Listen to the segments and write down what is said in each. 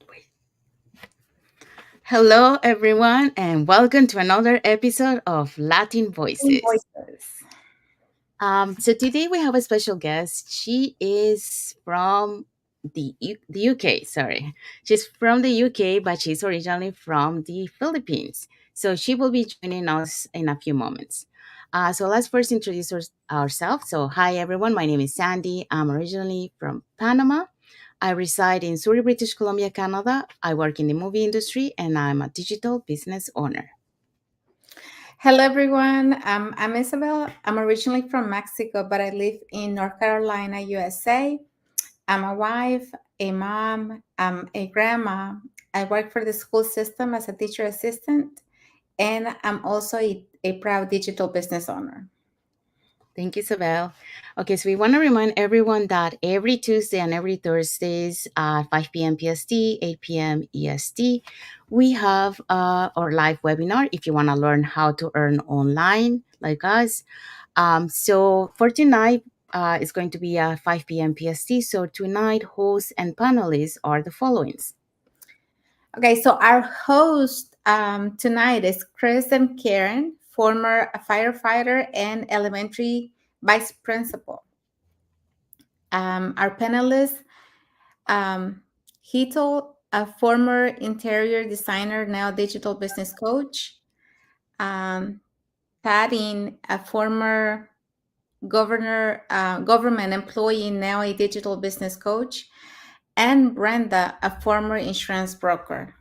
Wait. Hello, everyone, and welcome to another episode of Latin Voices. Invoices. So today we have a special guest. She is from the UK. Sorry, she's from the UK, but she's originally from the Philippines. So she will be joining us in a few moments. So let's first introduce ourselves. So hi, everyone. My name is Sandy. I'm originally from Panama. I reside in Surrey, British Columbia, Canada. I work in the movie industry, and I'm a digital business owner. Hello, everyone. I'm Isabel. I'm originally from Mexico, but I live in North Carolina, USA. I'm a wife, a mom, a grandma. I work for the school system as a teacher assistant, and I'm also a proud digital business owner. Thank you, Isabel. Okay, so we want to remind everyone that every Tuesday and every Thursdays at 5 p.m. PST, 8 p.m. EST, we have our live webinar if you want to learn how to earn online like us. So for tonight, it's going to be at 5 p.m. PST. So tonight, hosts and panelists are the following. Okay, so our host tonight is Chris and Karen, former firefighter and elementary vice principal. Our panelists Hito, a former interior designer, now digital business coach. Um, Patty, a former government employee, now a digital business coach. And Brenda, a former insurance broker.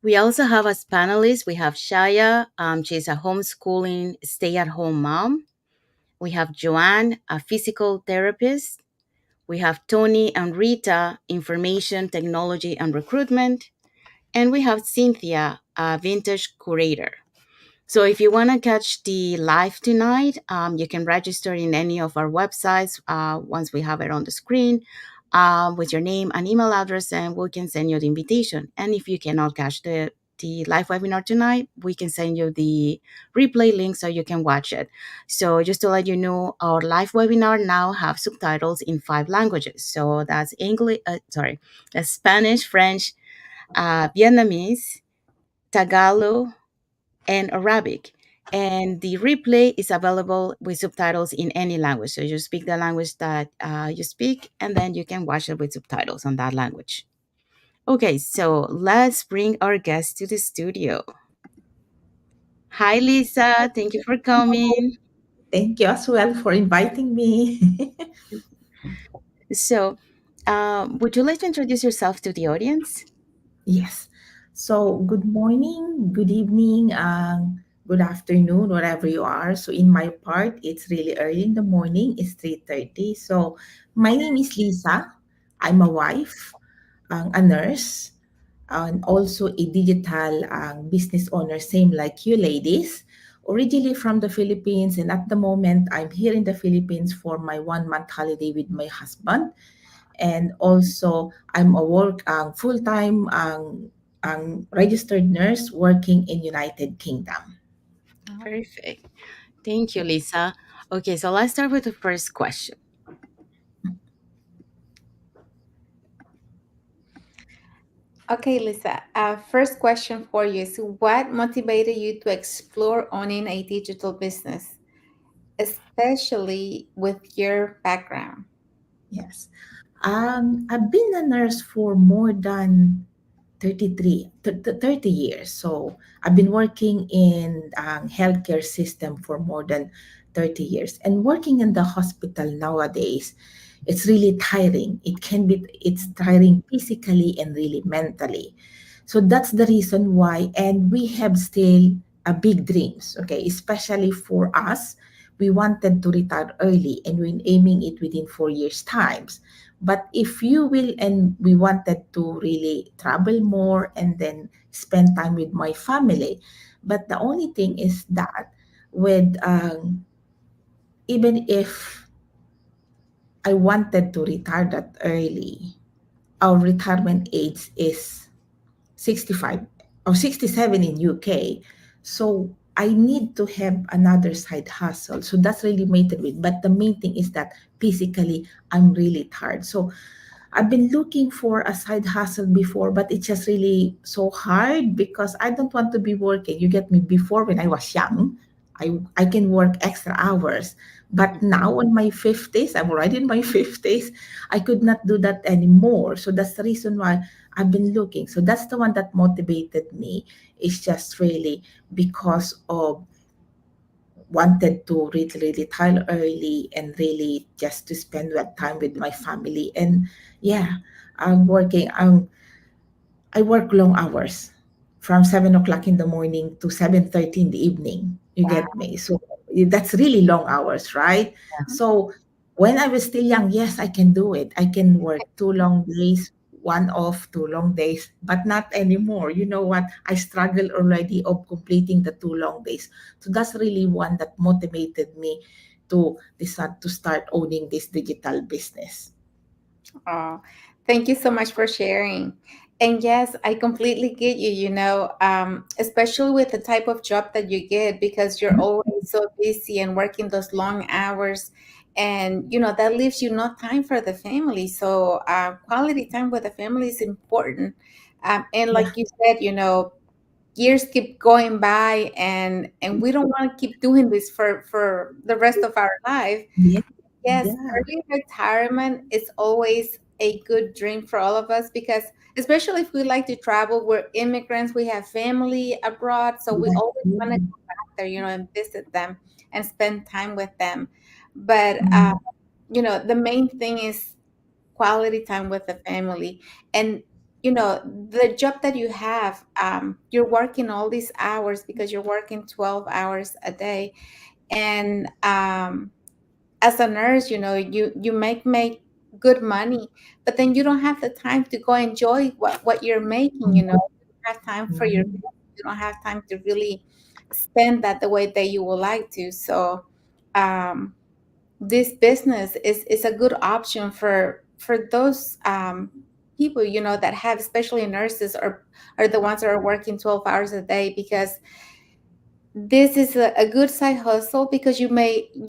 We also have as panelists, we have Shaya. She's a homeschooling stay-at-home mom. We have Joanne, a physical therapist. We have Tony and Rita, information technology and recruitment. And we have Cynthia, a vintage curator. So if you want to catch the live tonight, you can register in any of our websites once we have it on the screen with your name and email address, and we can send you the invitation. And if you cannot catch the live webinar tonight, we can send you the replay link so you can watch it. So just to let you know, our live webinar now have subtitles in 5 languages. So that's that's Spanish, French, Vietnamese, Tagalog, and Arabic. And the replay is available with subtitles in any language. So you speak the language that you speak, and then you can watch it with subtitles on that language. Okay, so let's bring our guest to the studio. Hi, Lisa. Thank you for coming. Thank you as well for inviting me. So, would you like to introduce yourself to the audience? Yes. So, good morning, good evening, good afternoon, wherever you are. So, in my part, it's really early in the morning. It's 3:30. So, my name is Lisa. I'm a wife, a nurse, and also a digital business owner, same like you ladies. Originally from the Philippines, and at the moment, I'm here in the Philippines for my 1 month holiday with my husband. And also I'm a full-time registered nurse working in United Kingdom. Perfect. Thank you, Lisa. Okay, so let's start with the first question. Okay, Lisa. First question for you is what motivated you to explore owning a digital business, especially with your background? Yes. I've been a nurse for more than 30 years. So I've been working in healthcare system for more than 30 years. And working in the hospital nowadays, it's really tiring. It's tiring physically and really mentally. So that's the reason why. And we have still a big dreams, okay, especially for us. We wanted to retire early and we're aiming it within 4 years' times. But if you will, and we wanted to really travel more and then spend time with my family. But the only thing is that with even if I wanted to retire that early, our retirement age is 65 or 67 in UK. So I need to have another side hustle. So that's really made it with. But the main thing is that physically I'm really tired. So I've been looking for a side hustle before, but it's just really so hard because I don't want to be working. You get me? Before, when I was young, I can work extra hours. But now in my 50s, I'm already in my 50s, I could not do that anymore. So that's the reason why I've been looking. So that's the one that motivated me. It's just really because of wanted to really retire early and really just to spend that time with my family. And yeah, I'm working. I work long hours from 7 o'clock in the morning to 7:30 in the evening. You Wow. get me? So that's really long hours, right? So when I was still young, yes, I can do it. I can work 2 long days, one off, 2 long days, but not anymore. You know what? I struggle already of completing the 2 long days. So that's really one that motivated me to decide to start owning this digital business. Oh, thank you so much for sharing. And yes, I completely get you, especially with the type of job that you get because you're always so busy and working those long hours. And, that leaves you no time for the family. So, quality time with the family is important. And Yeah. like you said, years keep going by and we don't want to keep doing this for the rest of our life. Yeah. Yes, Yeah. early retirement is always a good dream for all of us because, especially if we like to travel, we're immigrants, we have family abroad, so we always want to go back there, and visit them and spend time with them. But, Mm, the main thing is quality time with the family. And, the job that you have, you're working all these hours because you're working 12 hours a day. And, as a nurse, you make good money, but then you don't have the time to go enjoy what you're making. mm, You don't have time for your mm, family. You don't have time to really spend that the way that you would like to. So, um, this business is a good option for those people, that have, especially nurses, or are the ones that are working 12 hours a day, because this is a good side hustle because you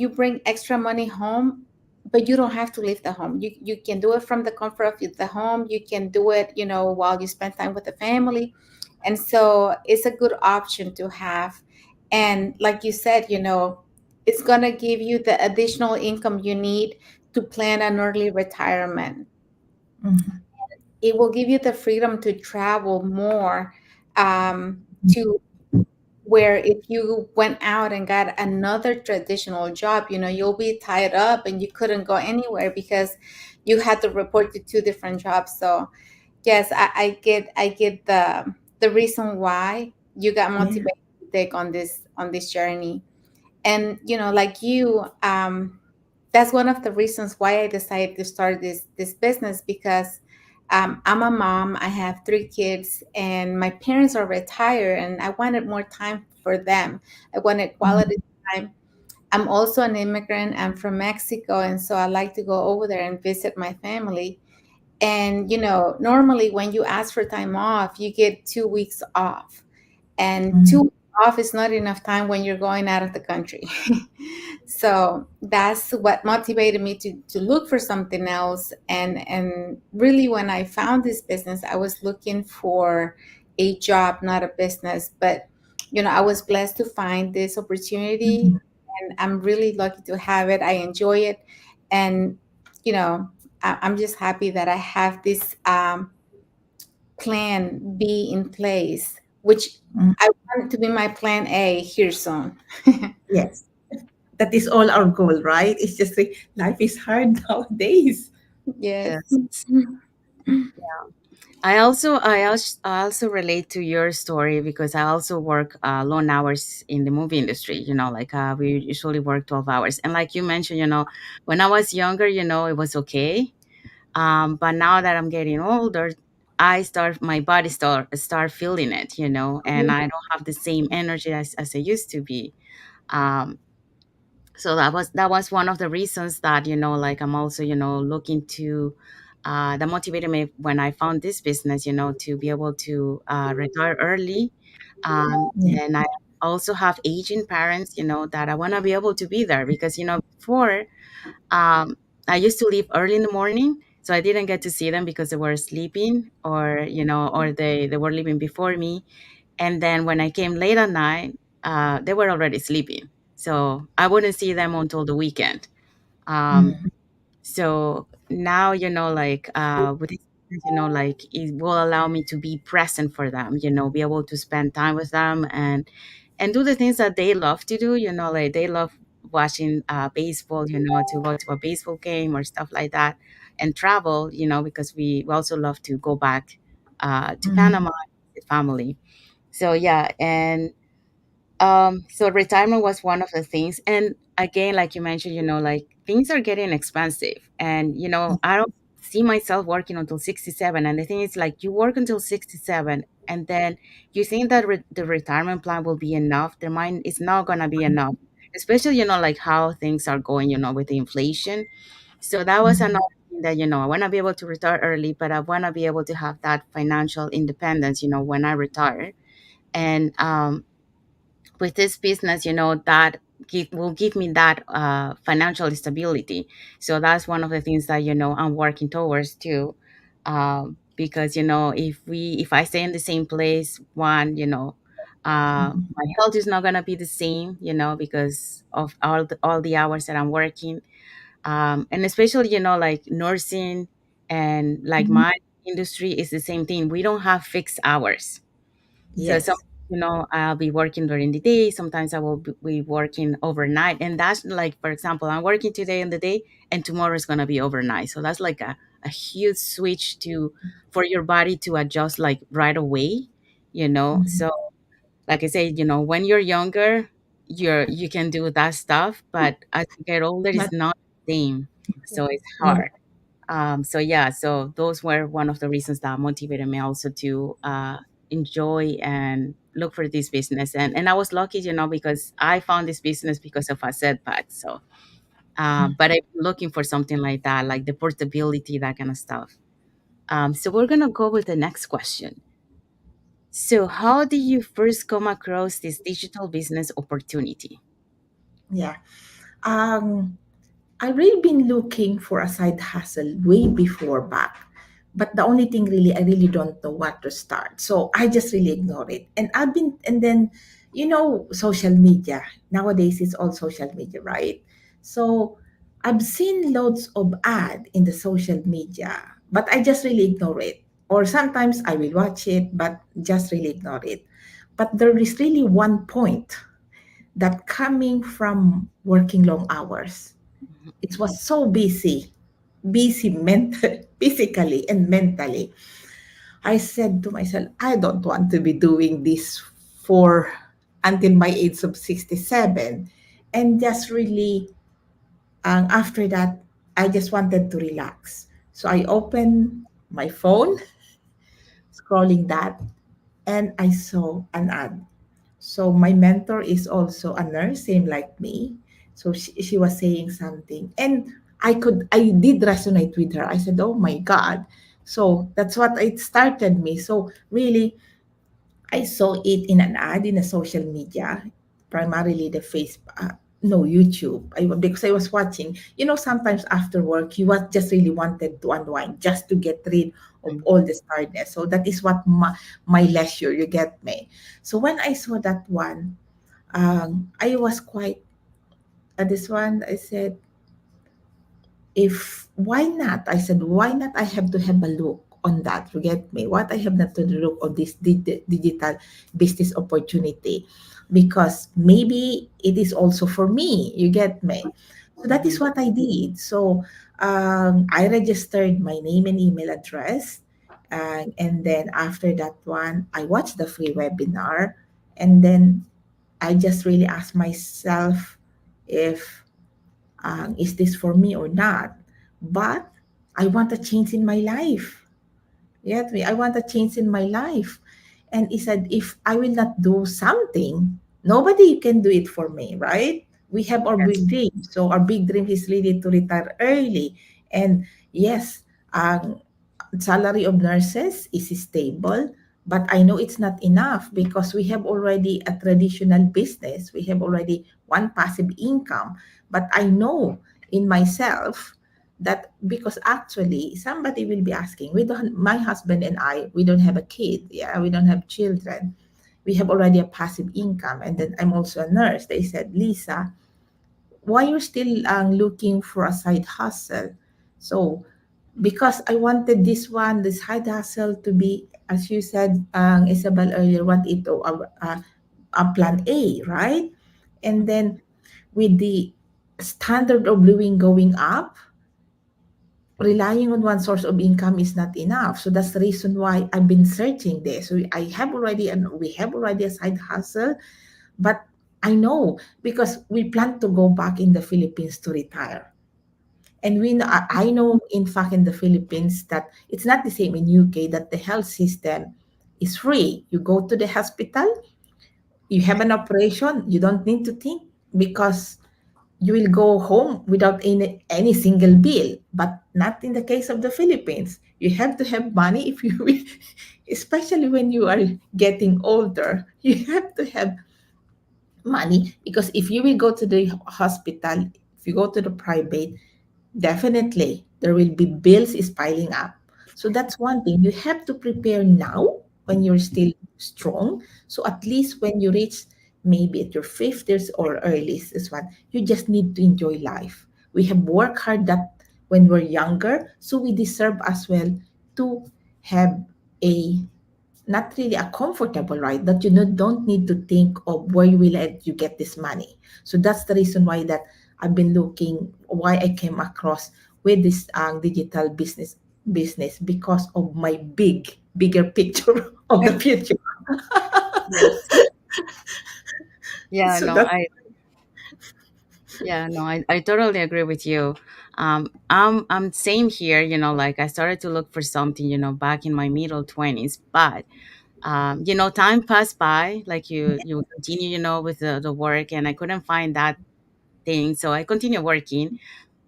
bring extra money home, but you don't have to leave the home. You can do it from the comfort of the home. You can do it, while you spend time with the family. And so it's a good option to have. And like you said, it's gonna give you the additional income you need to plan an early retirement. mm, It will give you the freedom to travel more, to where if you went out and got another traditional job, you'll be tied up and you couldn't go anywhere because you had to report to two different jobs. So yes, I get the reason why you got yeah. motivated to take on this journey. And like you, that's one of the reasons why I decided to start this business, because I'm a mom. I have three kids, and my parents are retired, and I wanted more time for them. I wanted quality Mm, time. I'm also an immigrant. I'm from Mexico, and so I like to go over there and visit my family. And normally when you ask for time off, you get 2 weeks off, and mm, 2 weeks off is not enough time when you're going out of the country. So that's what motivated me to look for something else. And really, when I found this business, I was looking for a job, not a business. But I was blessed to find this opportunity, mm, and I'm really lucky to have it. I enjoy it. And you know I'm just happy that I have this plan B in place, which mm. I want it to be my plan A here soon. Yes, that is all our goal, right? It's just like life is hard nowadays. Yes. Yes. I also relate to your story because I also work long hours in the movie industry. Like we usually work 12 hours, and like you mentioned, when I was younger, it was okay. But now that I'm getting older, my body start feeling it, and I don't have the same energy as I used to be. Um, so that was one of the reasons that like I'm also looking to that motivated me when I found this business, to be able to retire early. Yeah. And I also have aging parents, that I want to be able to be there because before, um, I used to leave early in the morning, So I didn't get to see them because they were sleeping, or or they were leaving before me. And then when I came late at night, they were already sleeping. So I wouldn't see them until the weekend. Um, Mhm. so now, like with this, like it will allow me to be present for them, be able to spend time with them, and do the things that they love to do, like they love watching baseball, to go to a baseball game or stuff like that, and travel, because we also love to go back to Mhm. Panama with family. So yeah, and so retirement was one of the things. And again, like you mentioned, like things are getting expensive. And, I don't see myself working until 67. And the thing is, like, you work until 67, and then you think that the retirement plan will be enough. Their mind is not going to be enough, especially, like how things are going, with the inflation. So that was Mhm. another thing that, I want to be able to retire early, but I want to be able to have that financial independence, when I retire. And, with this business, that will give me that financial stability. So that's one of the things that I'm working towards too. Because if I stay in the same place, one, my health is not gonna be the same, because of all the hours that I'm working. And especially like nursing, and like Mhm. my industry is the same thing. We don't have fixed hours. So some, Yes. I'll be working during the day. Sometimes I will be working overnight, and that's like, for example, I'm working today in the day, and tomorrow is gonna be overnight. So that's like a huge switch to for your body to adjust like right away. Mhm. So like I say, when you're younger, you can do that stuff, but as you get older, it's But not the same. So it's yeah, hard. So yeah, so those were one of the reasons that motivated me also to enjoy and look for this business. And I was lucky, because I found this business because of a setback. So, but I'm looking for something like that, like the portability, that kind of stuff. So we're gonna go with the next question. So, how did you first come across this digital business opportunity? yeah. Um, I really been looking for a side hustle way before back. But the only thing really, I really don't know what to start. So I just really ignore it. And then, social media. Nowadays it's all social media, right? So I've seen loads of ad in the social media, but I just really ignore it. Or sometimes I will watch it, but just really ignore it. But there is really one point that coming from working long hours, it was so busy physically and mentally. I said to myself, I don't want to be doing this for until my age of 67. And just really, after that, I just wanted to relax. So I opened my phone, scrolling that, and I saw an ad. So my mentor is also a nurse, same like me. So she was saying something, and I did resonate with her. I said, "Oh my God!" So that's what it started me. So really, I saw it in an ad in a social media, primarily the Facebook. No, YouTube. Because I was watching. Sometimes after work, you just really wanted to unwind, just to get rid of Mhm. all the tiredness. So that is what my leisure. You get me. So when I saw that one, I was quite this one. I said, if why not? I said, why not? I have to have a look on that. You get me? What I have not to look on this digital business opportunity, because maybe it is also for me. You get me? So that is Mhm. what I did. So I registered my name and email address, and then after that one, I watched the free webinar, and then I just really asked myself if is this for me or not? But I want a change in my life. Yet I want a change in my life. And he said, if I will not do something, nobody can do it for me, right? We have our Yes. big dreams. So our big dream is really to retire early. And yes, salary of nurses is stable, but I know it's not enough because we have already a traditional business. We have already one passive income. But I know in myself that because actually somebody will be asking, we don't, my husband and I, we don't have a kid, yeah, we don't have children, we have already a passive income, and then I'm also a nurse. They said, Lisa, why you're still looking for a side hustle? So because I wanted this one, this side hustle to be, as you said, Isabel earlier, want it to a plan A, right? And then with the standard of living going up, relying on one source of income is not enough. So that's the reason why I've been searching this. So I have already, and we have already a side hustle, but I know because we plan to go back in the Philippines to retire. And I know, in fact, in the Philippines that it's not the same in UK, that the health system is free. You go to the hospital, you have an operation, you don't need to think because you will go home without any single bill. But not in the case of the Philippines. You have to have money if you will, especially when you are getting older. You have to have money because if you will go to the hospital, if you go to the private, definitely there will be bills is piling up. So that's one thing. You have to prepare now when you're still strong. So at least when you reach maybe at your 50s or early this one, you just need to enjoy life. We have worked hard that when we're younger, so we deserve as well to have a not really a comfortable, right, that you don't need to think of where you will you get this money. So that's the reason why that I've been looking, why I came across with this digital business because of my bigger picture of the future. Yes. Yeah, So no, that I totally agree with you. I'm same here, like I started to look for something, back in my middle 20s, but time passed by, like you continue, with the work, and I couldn't find that thing, so I continue working.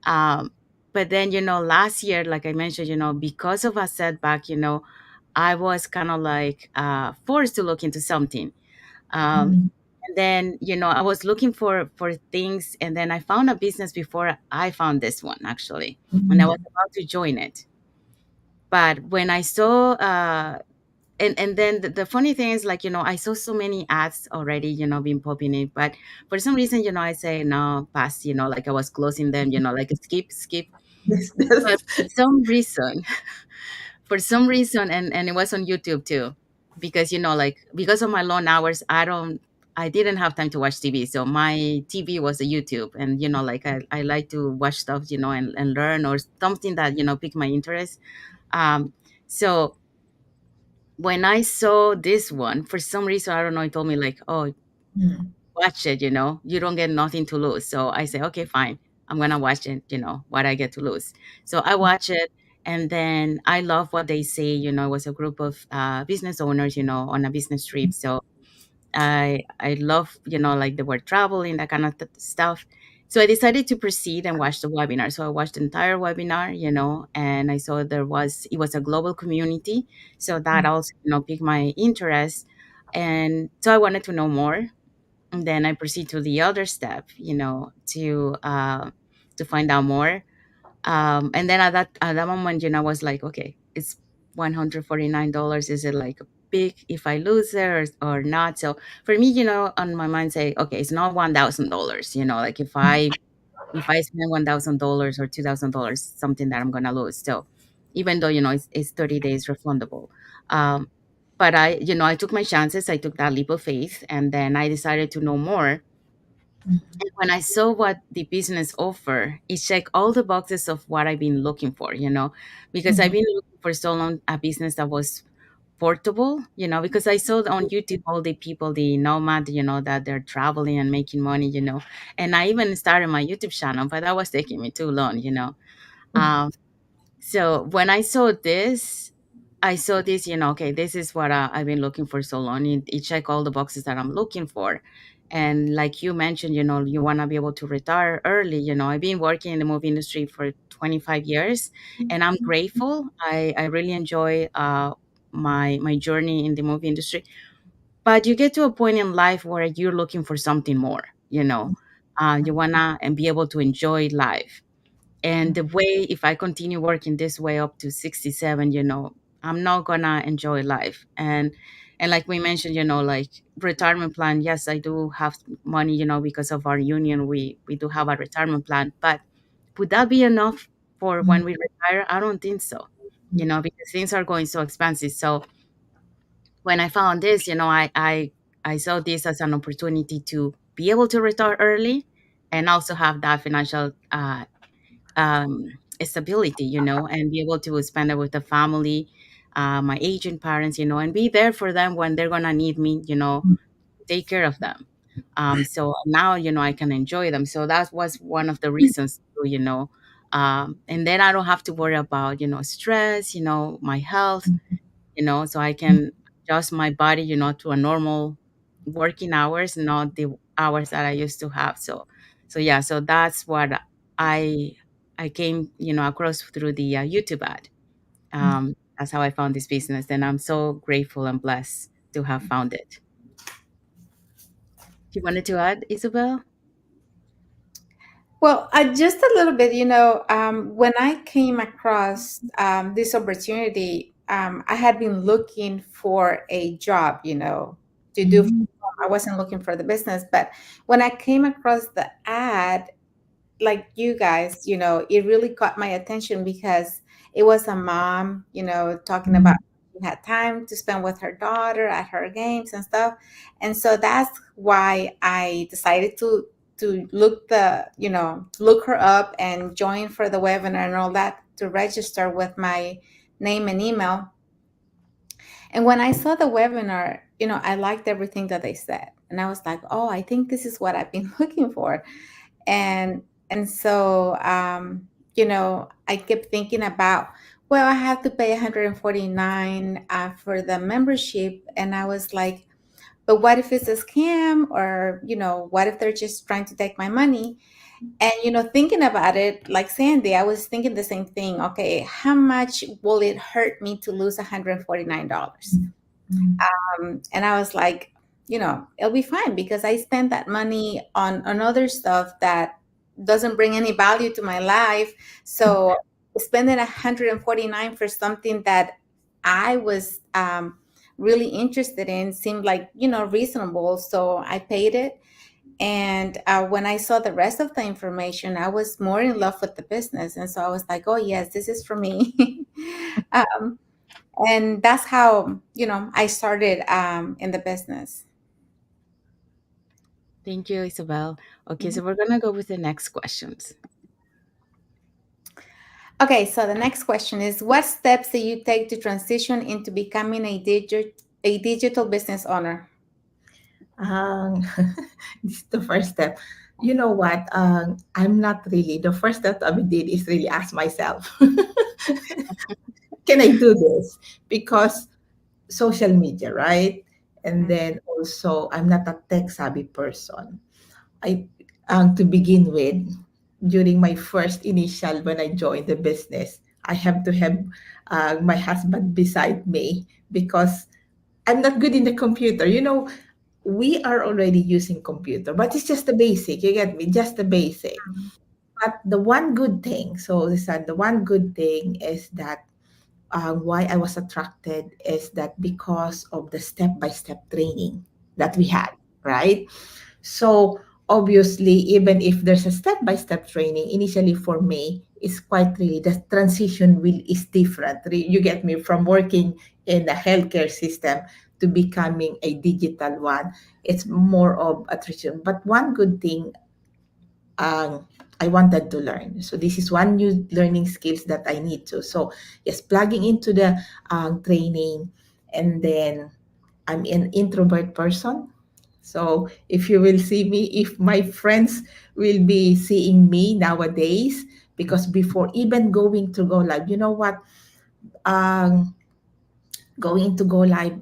Um, but then, last year, like I mentioned, because of a setback, I was kind of like forced to look into something. Um, mm, and then, I was looking for things, and then I found a business before I found this one, actually, and I was mm, about to join it. But when I saw, and then the funny thing is, like, I saw so many ads already, being popping in, but for some reason, I say no, pass, like I was closing them, like skip, skip. this, But this, for some reason, and it was on YouTube too, because like because of my long hours, I didn't have time to watch TV, so my TV was a YouTube, and like I like to watch stuff, and learn, or something that pique my interest. um so when I saw this one, for some reason, I don't know, it told me like, oh, mm, watch it, you don't get nothing to lose. So I say, okay, fine, I'm gonna watch it, what I get to lose. So I watch it, and then I love what they say. It was a group of business owners, on a business trip. So I love, like the word traveling, that kind of stuff. So I decided to proceed and watch the webinar. So I watched the entire webinar, and I saw it was a global community. So that mm, also, piqued my interest. And so I wanted to know more. And then I proceed to the other step, to find out more. And then at that moment, I was like, okay, it's $149. Is it like big if I lose it, or not? So for me, on my mind, say, okay, it's not $1,000. Like if I spend $1,000 or $2,000, something that I'm gonna lose. So even though it's 30 days refundable. Um, but I took my chances. I took that leap of faith, and then I decided to know more. mm, And when I saw what the business offer, it checked all the boxes of what I've been looking for, because I've mm, been looking for so long a business that was portable, because I saw on YouTube all the people, the nomad, that they're traveling and making money, and I even started my YouTube channel, but that was taking me too long, Um, so when I saw this, okay, this is what I've been looking for so long. It checked all the boxes that I'm looking for. And like you mentioned, you want to be able to retire early. I've been working in the movie industry for 25 years, and I'm grateful. I really enjoy my journey in the movie industry. But you get to a point in life where you're looking for something more. You want to and be able to enjoy life. And the way, if I continue working this way up to 67, I'm not gonna enjoy life. And like we mentioned, like retirement plan, yes, I do have money, because of our union, we do have a retirement plan, but would that be enough for when we retire? I don't think so, because things are going so expensive. So when I found this, I saw this as an opportunity to be able to retire early and also have that financial um, stability, and be able to spend it with the family, my aging parents, and be there for them when they're gonna need me, take care of them. So now, I can enjoy them. So that was one of the reasons, too, and then I don't have to worry about, stress, my health, so I can adjust my body, to a normal working hours, not the hours that I used to have. So yeah, so that's what I I came, across through the YouTube ad. That's how I found this business, and I'm so grateful and blessed to have found it. You wanted to add, Isabel? Well, just a little bit, when I came across this opportunity, I had been looking for a job, to do. I wasn't looking for the business, but when I came across the ad, like you guys, it really caught my attention because it was a mom, talking about she had time to spend with her daughter at her games and stuff. And so that's why I decided to look her up and join for the webinar and all that to register with my name and email. And when I saw the webinar, I liked everything that they said. And I was like, oh, I think this is what I've been looking for. And so I kept thinking about, well, I have to pay 149 for the membership, and I was like, but what if it's a scam, or what if they're just trying to take my money? And thinking about it, like Sandy, I was thinking the same thing. Okay, how much will it hurt me to lose $149? And I was like, it'll be fine because I spent that money on other stuff that doesn't bring any value to my life. So spending 149 for something that I was really interested in seemed like, reasonable. So I paid it. And when I saw the rest of the information, I was more in love with the business. And so I was like, oh, yes, this is for me. um, and that's how I started in the business. Thank you, Isabel. Okay, Mhm. so we're gonna go with the next questions. Okay, so the next question is, what steps do you take to transition into becoming a digital business owner? Um, this is the first step. You know what? I'm not really. The first step I did is really ask myself, can I do this? Because social media, right? And Mhm. then also, I'm not a tech savvy person. I to begin with, during my first initial when I joined the business, I have to have my husband beside me because I'm not good in the computer. We are already using computer, but it's just the basic. You get me? Just the basic. But the one good thing, so the one good thing is that why I was attracted is that because of the step by step training that we had, right? So obviously, even if there's a step-by-step training, initially for me, it's quite really the transition will is different. You get me from working in the healthcare system to becoming a digital one. It's more of a transition. But one good thing I wanted to learn. So this is one new learning skills that I need to. So yes, plugging into the training, and then I'm an introvert person. So if you will see me, if my friends will be seeing me nowadays, because before even going to go live, you know what? Um, Going to go live,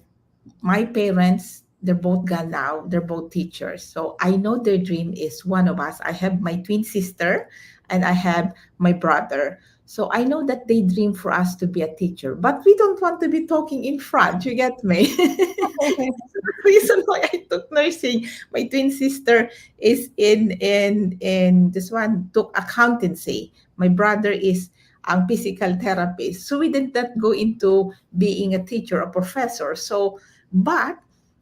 my parents, they're both gone now. They're both teachers. So I know their dream is one of us. I have my twin sister and I have my brother. So I know that they dream for us to be a teacher, but we don't want to be talking in front. You get me? The reason why I took nursing. My twin sister is in this one took accountancy, My brother is a physical therapist. So we did not go into being a teacher or professor. So, but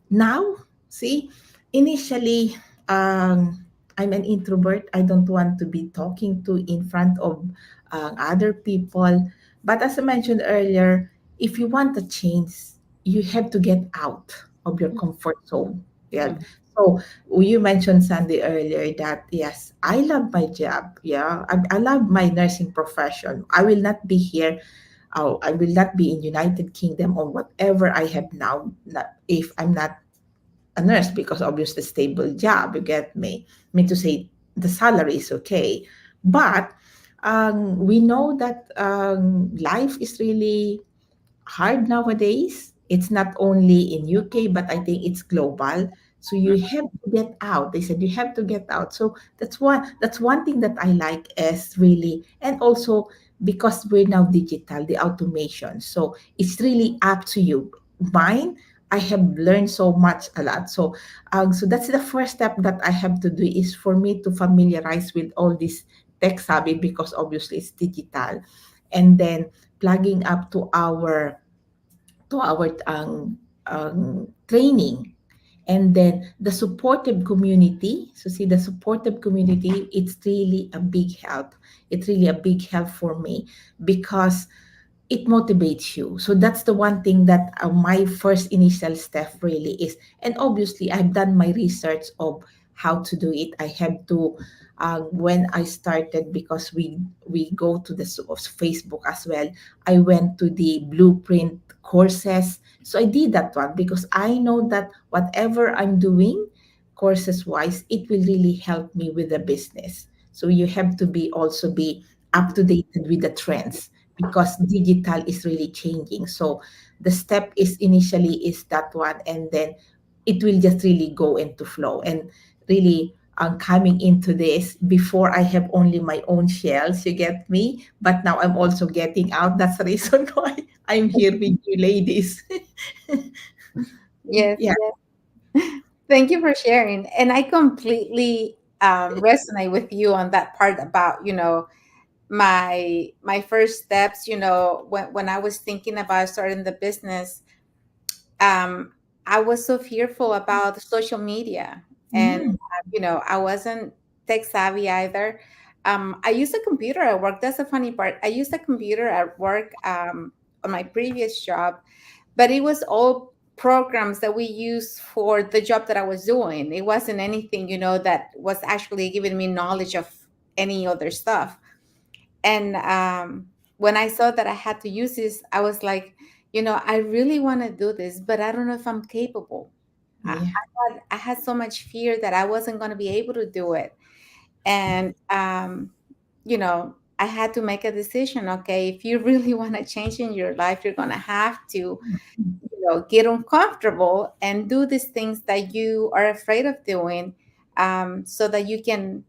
now, see, initially, I'm an introvert. I don't want to be talking to in front of other people. But as I mentioned earlier, if you want to change, you have to get out of your comfort zone. Yeah. Mhm. So you mentioned Sandy earlier that yes, I love my job. Yeah, I love my nursing profession. I will not be here. I will not be in United Kingdom or whatever I have now. If I'm not a nurse, because obviously stable job. You get me? I mean to say the salary is okay, but we know that life is really hard nowadays. It's not only in UK, but I think it's global. So you have to get out. They said you have to get out. So that's one thing that I like is really, and also because we're now digital, the automation. So it's really up to you. Mine, I have learned so much a lot. So that's the first step that I have to do is for me to familiarize with all this tech savvy because obviously it's digital, and then plugging up to our training, and then the supportive community. So see, the supportive community, it's really a big help. It's really a big help for me because it motivates you. So that's the one thing that my first initial step really is. And obviously, I've done my research of how to do it. I have to, when I started, because we go to the of Facebook as well. I went to the blueprint courses. So I did that one because I know that whatever I'm doing, courses wise, it will really help me with the business. So you have to be also be up to date with the trends because digital is really changing. So the step is initially is that one, and then it will just really go into flow. And really, coming into this before I have only my own shells, you get me? But now I'm also getting out. That's the reason why I'm here with you ladies. Yes, Yeah. yes. Thank you for sharing. And I completely resonate with you on that part about, my first steps, when I was thinking about starting the business. um, I was so fearful about social media, and Mm, I wasn't tech savvy either. I used a computer at work. That's the funny part. I used a computer at work on my previous job, but it was all programs that we used for the job that I was doing. It wasn't anything, that was actually giving me knowledge of any other stuff. And when I saw that I had to use this, I was like, I really want to do this, but I don't know if I'm capable. yeah. I had so much fear that I wasn't going to be able to do it. And I had to make a decision. Okay, if you really want to change in your life, you're going to have to, get uncomfortable and do these things that you are afraid of doing, so that you can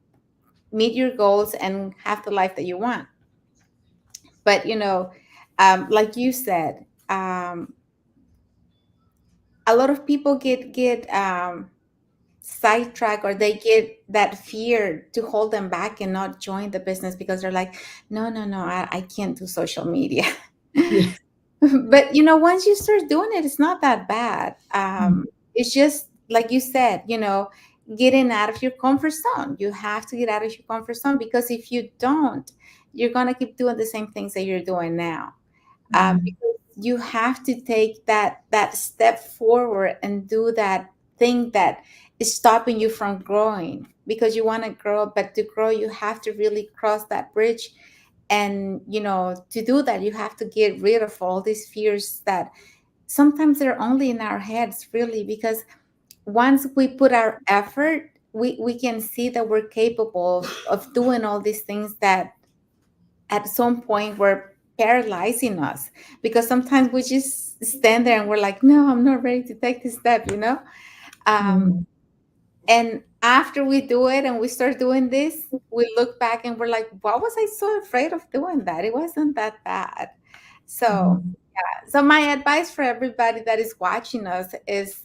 meet your goals and have the life that you want. But like you said, a lot of people get sidetracked, or they get that fear to hold them back and not join the business because they're like, no, no, no, I can't do social media. Yes. But once you start doing it, it's not that bad. It's just like you said, getting out of your comfort zone. You have to get out of your comfort zone, because if you don't, you're going to keep doing the same things that you're doing now. Mm, Because you have to take that step forward and do that thing that is stopping you from growing, because you want to grow. But to grow, you have to really cross that bridge. And to do that, you have to get rid of all these fears that sometimes they're only in our heads, really, because once we put our effort, we can see that we're capable of doing all these things that at some point were paralyzing us, because sometimes we just stand there and we're like, no, I'm not ready to take this step. um, mm, and after we do it and we start doing this, we look back and we're like, why was I so afraid of doing that? It wasn't that bad. So mm, so my advice for everybody that is watching us is,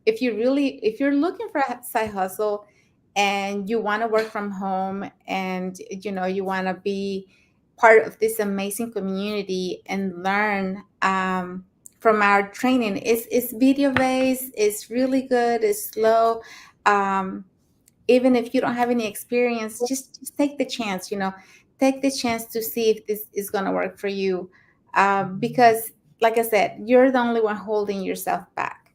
if you're looking for a side hustle, and you want to work from home, and you want to be part of this amazing community and learn from our training. It's video based, it's really good, it's slow. um, Even if you don't have any experience, just take the chance, take the chance to see if this is going to work for you. Because like I said, you're the only one holding yourself back.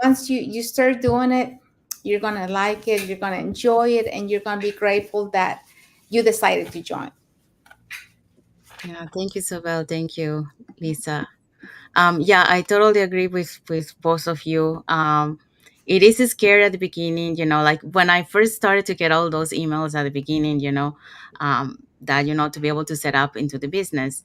Once you start doing it, you're going to like it, you're going to enjoy it, and you're going to be grateful that you decided to join. Yeah, thank you, Sobel. Thank you, Lisa. Yeah, I totally agree with both of you. It is scary at the beginning, like when I first started to get all those emails at the beginning, that to be able to set up into the business.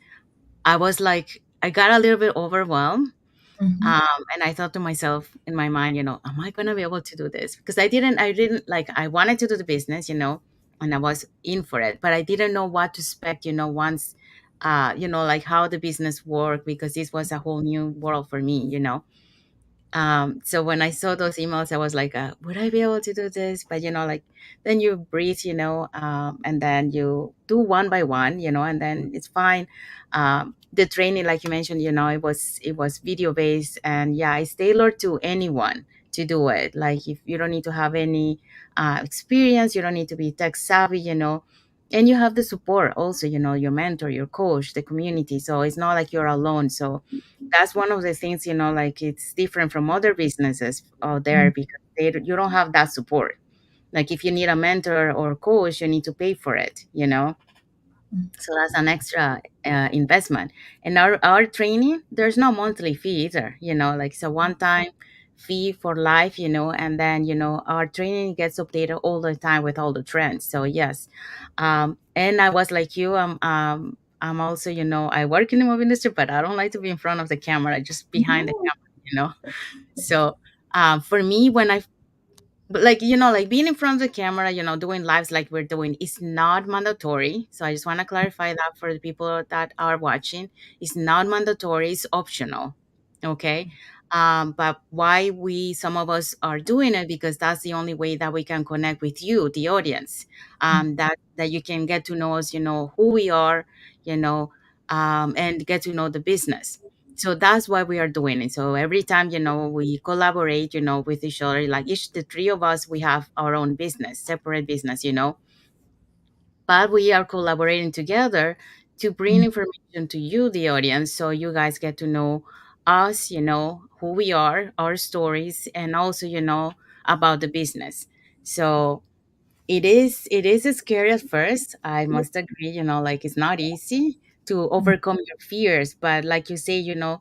I was like, I got a little bit overwhelmed. Mhm. And I thought to myself in my mind, am I gonna be able to do this? Because I didn't like, I wanted to do the business, and I was in for it, but I didn't know what to expect, once, like how the business worked, because this was a whole new world for me. So when I saw those emails, I was like, would I be able to do this? But like, then you breathe, and then you do one by one, and then it's fine. The training, like you mentioned, it was video based, and yeah, it's tailored to anyone to do it. Like if you don't need to have any experience, you don't need to be tech savvy, and you have the support also, your mentor, your coach, the community. So it's not like you're alone. So that's one of the things, like it's different from other businesses out there, because you don't have that support. Like if you need a mentor or coach, you need to pay for it, so that's an extra investment. And our training, there's no monthly fee either, like it's a one time fee for life, and then our training gets updated all the time with all the trends. So yes, and I was like you, I'm also, I work in the movie industry, but I don't like to be in front of the camera, just behind the Mhm. camera. So for me, when I but like like being in front of the camera, doing lives like we're doing is not mandatory. So I just want to clarify that for the people that are watching. It's not mandatory, it's optional. Okay. But why we some of us are doing it, because that's the only way that we can connect with you, the audience. That you can get to know us, who we are, you know and get to know the business. So that's why we are doing it. So every time, we collaborate, with each other, like the three of us, we have our own business, separate business, but we are collaborating together to bring information to you, the audience, so you guys get to know us, who we are, our stories, and also, about the business. So it is scary at first, I must agree, like it's not easy to overcome your fears, but like you say, you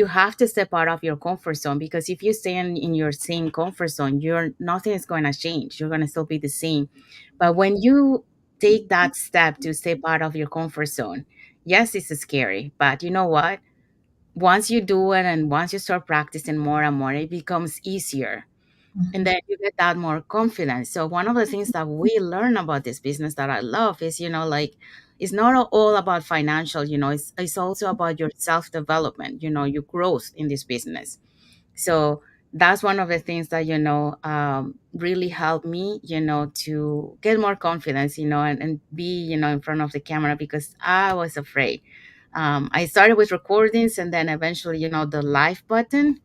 have to step out of your comfort zone, because if you stay in your same comfort zone, nothing is going to change, you're going to still be the same. But when you take that step to step out of your comfort zone, yes, it's scary, but you know what, once you do it and once you start practicing more and more, it becomes easier, and then you get that more confidence. So one of the things that we learn about this business that I love is, like, it's not all about financial, it's also about your self-development, your growth in this business. So that's one of the things that, really helped me, to get more confidence, and be, in front of the camera, because I was afraid. I started with recordings, and then eventually, the live button,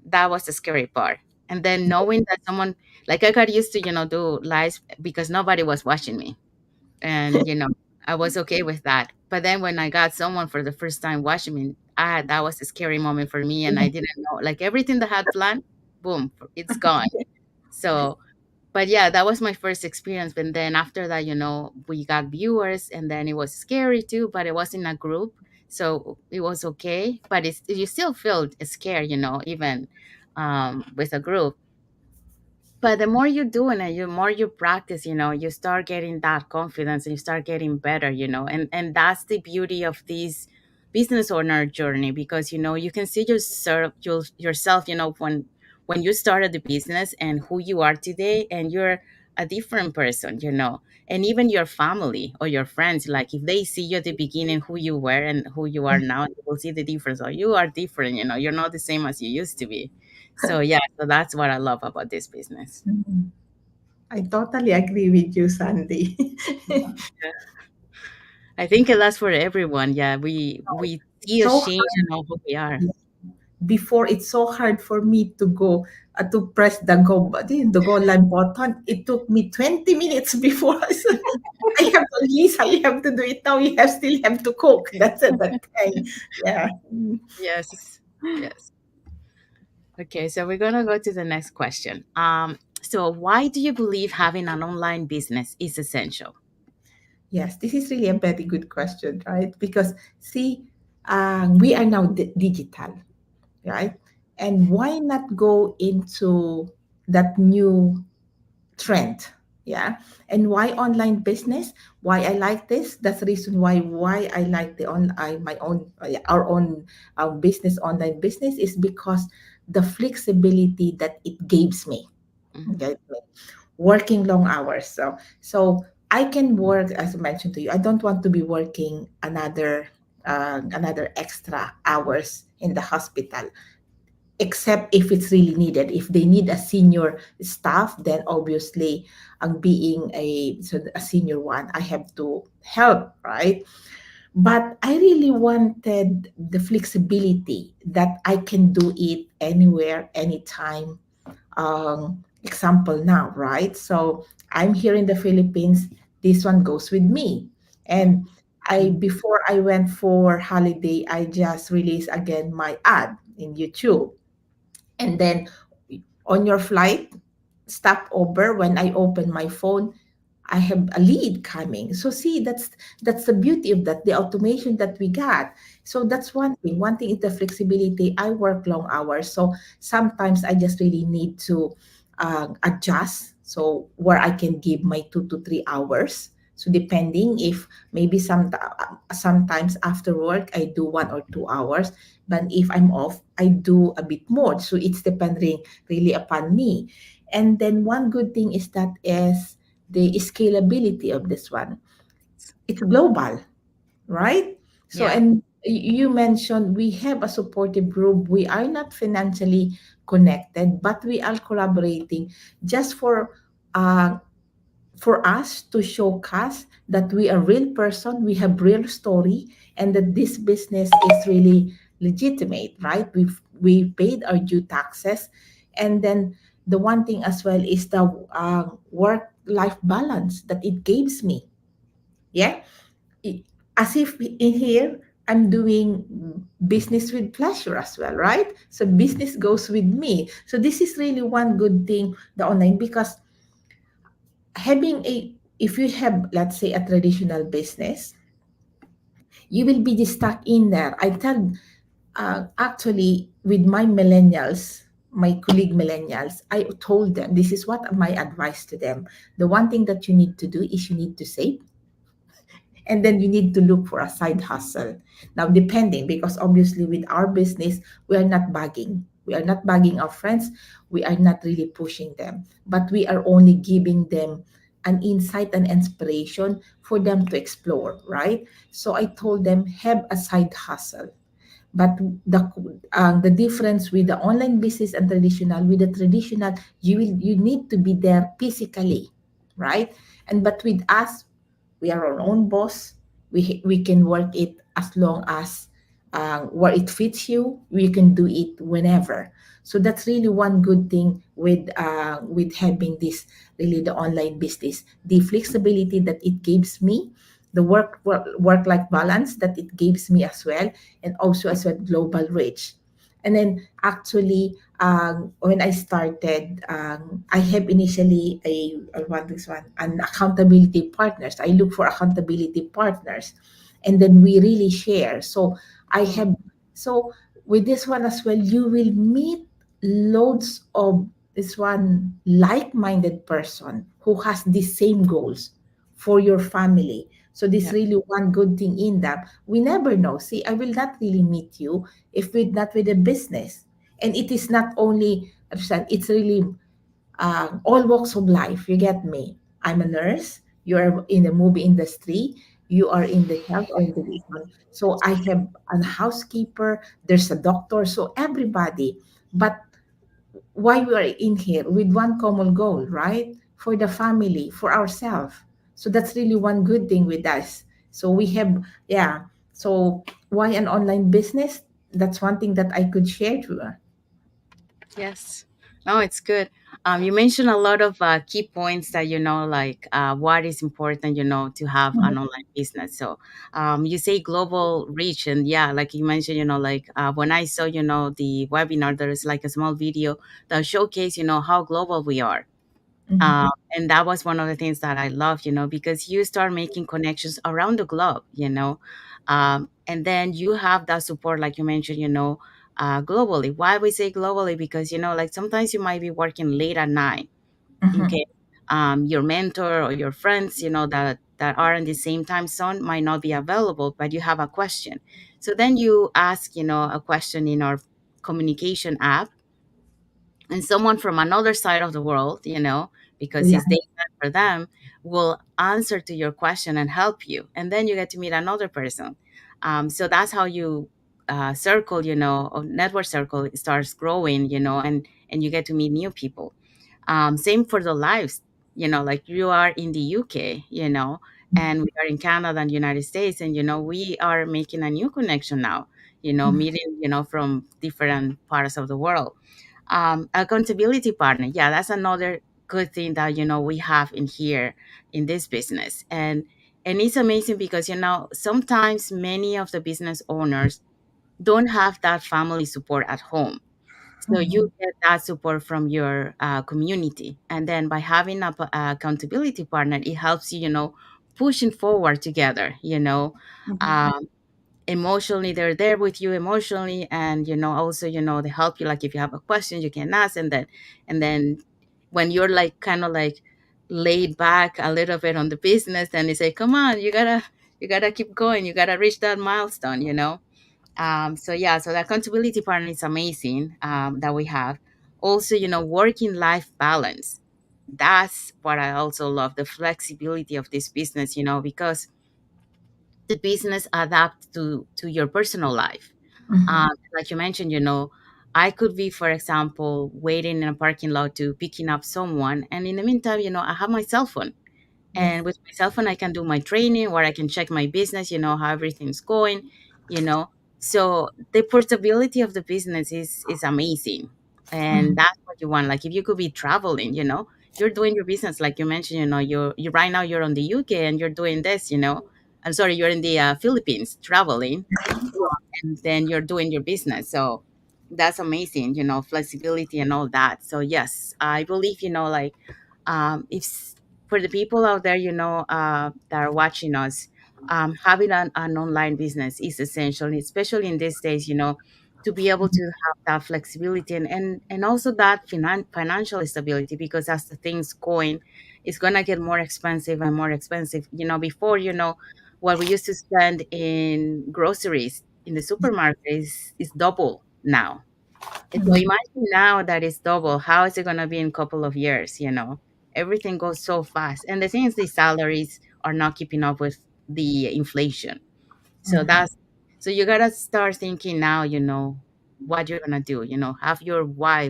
that was the scary part. And then knowing that someone, like, I got used to, do lives because nobody was watching me. And, I was okay with that. But then when I got someone for the first time watching me, that was a scary moment for me. And I didn't know, like, everything that I had planned, boom, it's gone. So, but yeah, that was my first experience. But then after that, we got viewers, and then it was scary too, but it was in a group. So it was okay. But you still feel scared, even with a group. But the more you do it, the more you practice, you start getting that confidence, and you start getting better, and that's the beauty of this business owner journey, because you can see yourself, when you started the business and who you are today, and you're a different person, and even your family or your friends, like if they see you at the beginning, who you were and who you are now, you will see the difference, or you are different, you're not the same as you used to be. So yeah, so that's what I love about this business. Mhm. I totally agree with you, Sandy. Yeah. I think it lasts for everyone. Yeah, we see a So change in all who we are. before, it's so hard for me to go to press the go live button. It took me 20 minutes before I said, I have to, Lisa, you have to do it now. You have still have to cook. That's at that time. Yeah. Mm. Yes. Yes. Okay, so we're gonna go to the next question. So why do you believe having an online business is essential? Yes, this is really a very good question, right? Because see, we are now digital, right? And why not go into that new trend? Yeah. And why online business? Why I like this? That's the reason why I like my own our own business, online business, is because the flexibility that it gives me. Mhm. Okay, working long hours. So I can work, as I mentioned to you. I don't want to be working another extra hours in the hospital, except if it's really needed. If they need a senior staff, then obviously, being a senior one, I have to help, right? But I really wanted the flexibility that I can do it anywhere, anytime. Example now, right? So I'm here in the Philippines. This one goes with me. And I before I went for holiday, I just released again my ad in YouTube. And then on your flight, stop over, when I open my phone, I have a lead coming. So see, that's the beauty of that, the automation that we got. So that's one thing. One thing is the flexibility. I work long hours, so sometimes I just really need to adjust. So where I can give my 2 to 3 hours. So depending, if maybe sometimes after work I do 1 or 2 hours, but if I'm off, I do a bit more. So it's depending really upon me. And then one good thing is that is the scalability of this one. It's global, right? So, Yeah. and you mentioned we have a supportive group. We are not financially connected, but we are collaborating just uh, for us to showcase that we are real person, we have real story, and that this business is really legitimate, right? We paid our due taxes, and then the one thing as well is the work life balance that it gives me. Yeah, I- as if in here I'm doing business with pleasure as well, right? So business goes with me. So this is really one good thing, the online, because having a if you have, let's say, a traditional business, you will be just stuck in there. I tell, actually, with my millennials, my colleague millennials, I told them, this is what my advice to them: the one thing that you need to do is you need to save, and then you need to look for a side hustle. Now, depending, because obviously with our business, we are not bugging. We are not bugging our friends. We are not really pushing them, but we are only giving them an insight and inspiration for them to explore, right? So I told them, have a side hustle. But the difference with the online business and traditional, with the traditional, you need to be there physically, right? And but with us, we are our own boss. We can work it as long as where it fits you. We can do it whenever. So that's really one good thing with having this, really, the online business, the flexibility that it gives me, the work life balance that it gives me as well, and also as well global reach. And then actually, when I started, I have initially what this one, an accountability partners. I look for accountability partners, and then we really share. So I Mm. have, so with this one as well, you will meet loads of this one like-minded person who has the same goals for your family. So this Yeah. really one good thing in that, we never know. See, I will not really meet you if with not with a business. And it is not only, understand, it's really all walks of life. You get me? I'm a nurse. You are in the movie industry. You are in the health or in the restaurant. So I have a housekeeper. There's a doctor. So everybody. But why we are in here with one common goal, right? for the family, for ourselves. So that's really one good thing with us. So we have, yeah. So why an online business? That's one thing that I could share to her. Yes. No, it's good. You mentioned a lot of key points that, like what is important, to have an online business. So you say global reach. And yeah, like you mentioned, like when I saw, the webinar, there's like a small video that showcase, how global we are. Mhm. And that was one of the things that I love, because you start making connections around the globe, and then you have that support, like you mentioned, globally. Why we say globally? Because, like sometimes you might be working late at night, Mhm. okay? Your mentor or your friends, that are in the same time zone might not be available, but you have a question. So then you ask, a question in our communication app, and someone from another side of the world, because Yeah. it's daytime for them, will answer to your question and help you, and then you get to meet another person. So that's how you circle, or network circle starts growing, and you get to meet new people. Same for the lives, like you are in the UK, and we are in Canada and United States, and we are making a new connection now, meeting, from different parts of the world. Accountability partner, yeah, that's another good thing that we have in here in this business. And it's amazing because sometimes many of the business owners don't have that family support at home, so you Mhm. get that support from your community, and then by having a accountability partner, it helps you, pushing forward together, Mhm. um, emotionally. They're there with you emotionally, and also, they help you, like if you have a question you can ask, and then when you're like kind of like laid back a little bit on the business, then they say, come on, you gotta keep going, you gotta reach that milestone, so yeah, so the accountability partner is amazing, that we have. Also, working life balance, that's what I also love, the flexibility of this business, because the business adapt to your personal life. Mhm. Like you mentioned, I could be, for example, waiting in a parking lot to picking up someone, and in the meantime, I have my cell phone, Yes. and with my cell phone I can do my training, or I can check my business, how everything's going, you know so the portability of the business is amazing. And Mhm. that's what you want. Like if you could be traveling, you're doing your business, like you mentioned, you right now you're on the UK and you're doing this, I'm sorry, you're in the Philippines traveling, and then you're doing your business. So that's amazing, flexibility and all that. So yes, I believe, like if for the people out there, that are watching us, having an online business is essential, especially in these days, to be able to have that flexibility, and also that financial stability, because as the things going, it's going to get more expensive and more expensive. Before, what we used to spend in groceries in the supermarket is double now. And so Mhm. imagine now that it's double, how is it going to be in a couple of years? Everything goes so fast. And the thing is, the salaries are not keeping up with the inflation. So Mhm. you gotta start thinking now, what you're gonna do, have your why,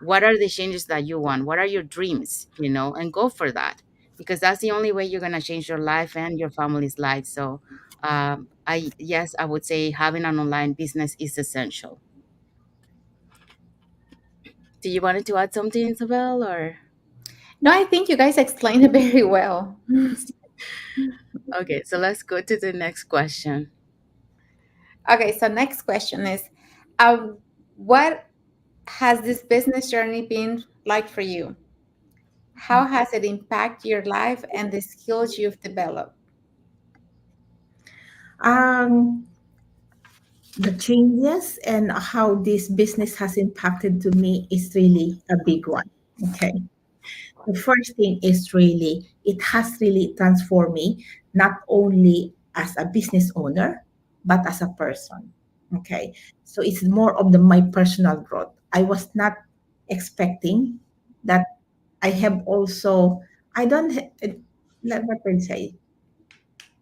what are the changes that you want? What are your dreams, and go for that. Because that's the only way you're gonna change your life and your family's life. So I would say having an online business is essential. Do you wanted to add something, Isabel, or No, I think you guys explained it very well. okay, so let's go to the next question. Okay, so next question is, uh, what has this business journey been like for you? How has it impacted your life and the skills you've developed? Um, the changes and how this business has impacted to me is really a big one. Okay. The first thing is really, it has really transformed me, not only as a business owner, but as a person. Okay. So it's more of my personal growth. I was not expecting that I have also, I don't, let me say,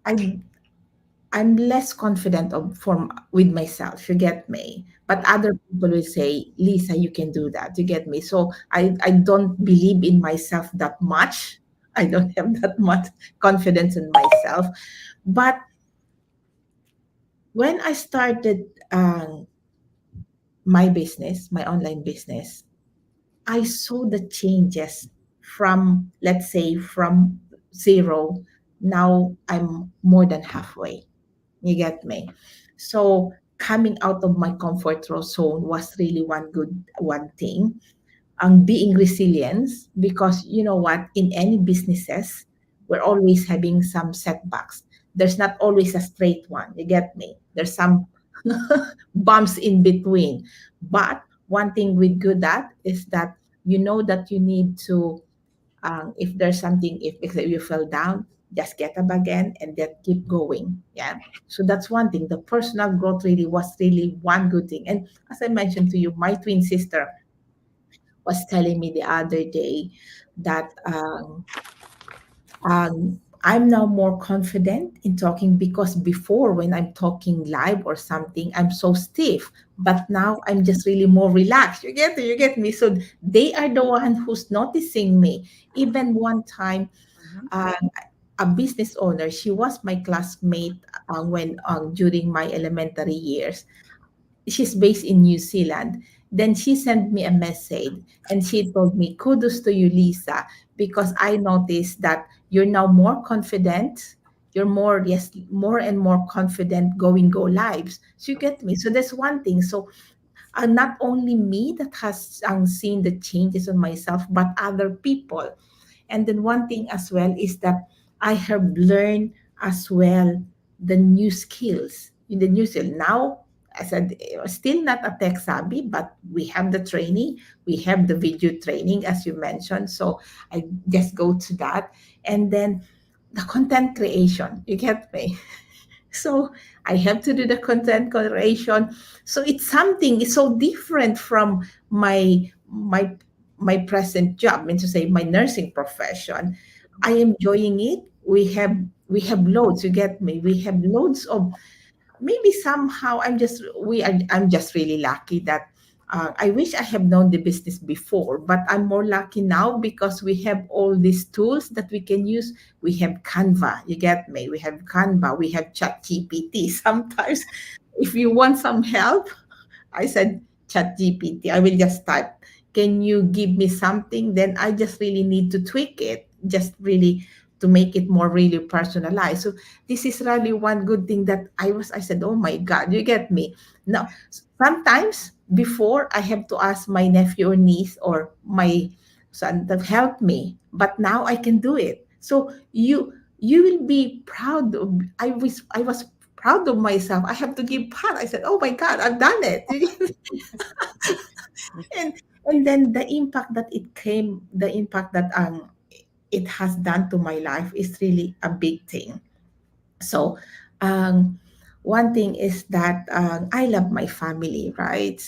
I I'm less confident of from with myself, you get me. But other people will say, Lisa, you can do that. You get me. So I don't believe in myself that much. I don't have that much confidence in myself. But when I started my business, my online business, I saw the changes from, let's say, from zero. Now I'm more than halfway. You get me? So coming out of my comfort zone was really one thing. Being resilience, because you know what, in any businesses, we're always having some setbacks. There's not always a straight one. You get me? There's some bumps in between. But one thing we're good at is that you know that you need to, if there's something, if you fell down, just get up again and then keep going. Yeah. So that's one thing. The personal growth really was really one good thing. And as I mentioned to you, my twin sister was telling me the other day that I'm now more confident in talking, because before, when I'm talking live or something, I'm so stiff. But now I'm just really more relaxed. You get me. So they are the one who's noticing me. Even one time, Mhm. uh, a business owner, she was my classmate when during my elementary years. She's based in New Zealand. Then she sent me a message and she told me, kudos to you, Lisa, because I noticed that you're now more confident. You're more, yes, more and more confident going go lives. So you get me. So that's one thing. So not only me that has seen the changes on myself, but other people. And then one thing as well is that I have learned as well the new skills in the new skill. Now, as I still not a tech savvy, but we have the training, we have the video training, as you mentioned. So I just go to that. And then the content creation, you get me? So I have to do the content creation. So it's something, it's so different from my present job, I mean to say my nursing profession. I am enjoying it. We have loads, you get me? We have loads of, maybe somehow I'm just really lucky that I wish I have known the business before, but I'm more lucky now because we have all these tools that we can use. We have Canva, you get me? We have Canva, we have Chat GPT. Sometimes if you want some help, I said, Chat GPT, I will just type, can you give me something? Then I just really need to tweak it, just really to make it more really personalized. So this is really one good thing that I said, oh my God, you get me? Now, sometimes before I have to ask my nephew or niece or my son to help me, but now I can do it. So you will be proud of, I was proud of myself. I have to give pat. I said, "Oh my God, I've done it!" and and then the impact that it has done to my life is really a big thing. So, um, one thing is that I love my family, right?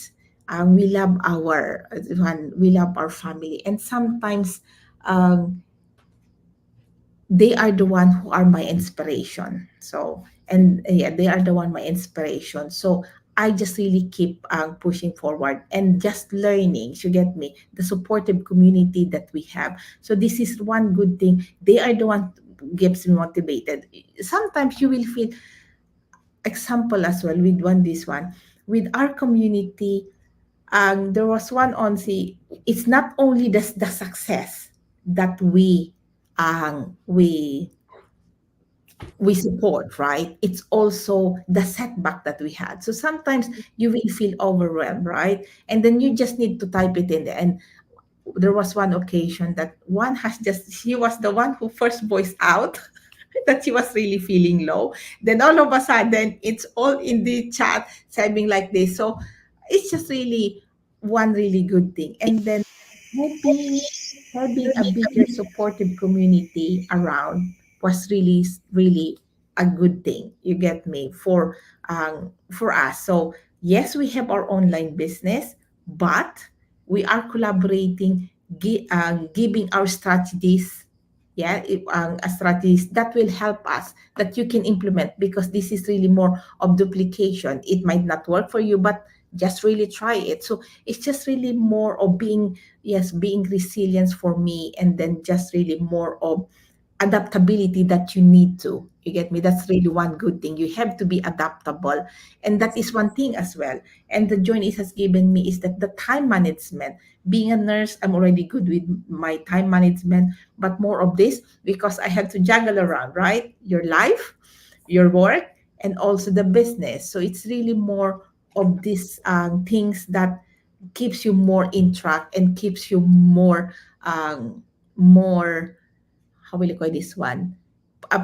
We love our family, and sometimes um, they are the one who are my inspiration. So, and yeah, they are the one my inspiration. So I just really keep pushing forward and just learning. You get me? The supportive community that we have. So this is one good thing. They are the one who gets me motivated. Sometimes you will feel, example as well with this one with our community. There was one on the, it's not only the success that we we support, right? It's also the setback that we had. So sometimes you will feel overwhelmed, right? And then you just need to type it in there. And there was one occasion that one has just, she was the one who first voiced out that she was really feeling low. Then all of a sudden, it's all in the chat saying like this. So it's just really one really good thing. And then having having a bigger supportive community around was really really a good thing. You get me? For us. So yes, we have our online business, but we are collaborating, giving our strategies Yeah, a strategies that will help us, that you can implement, because this is really more of duplication. It might not work for you, but just really try it. So it's just really more of being, yes, being resilience for me, and then just really more of adaptability that you need to, you get me, that's really one good thing, you have to be adaptable. And that is one thing as well. And the journey it has given me is that the time management, being a nurse, I'm already good with my time management, but more of this, because I have to juggle around, right, your life, your work, and also the business. So it's really more of these things that keeps you more in track and keeps you more, how will you call this one?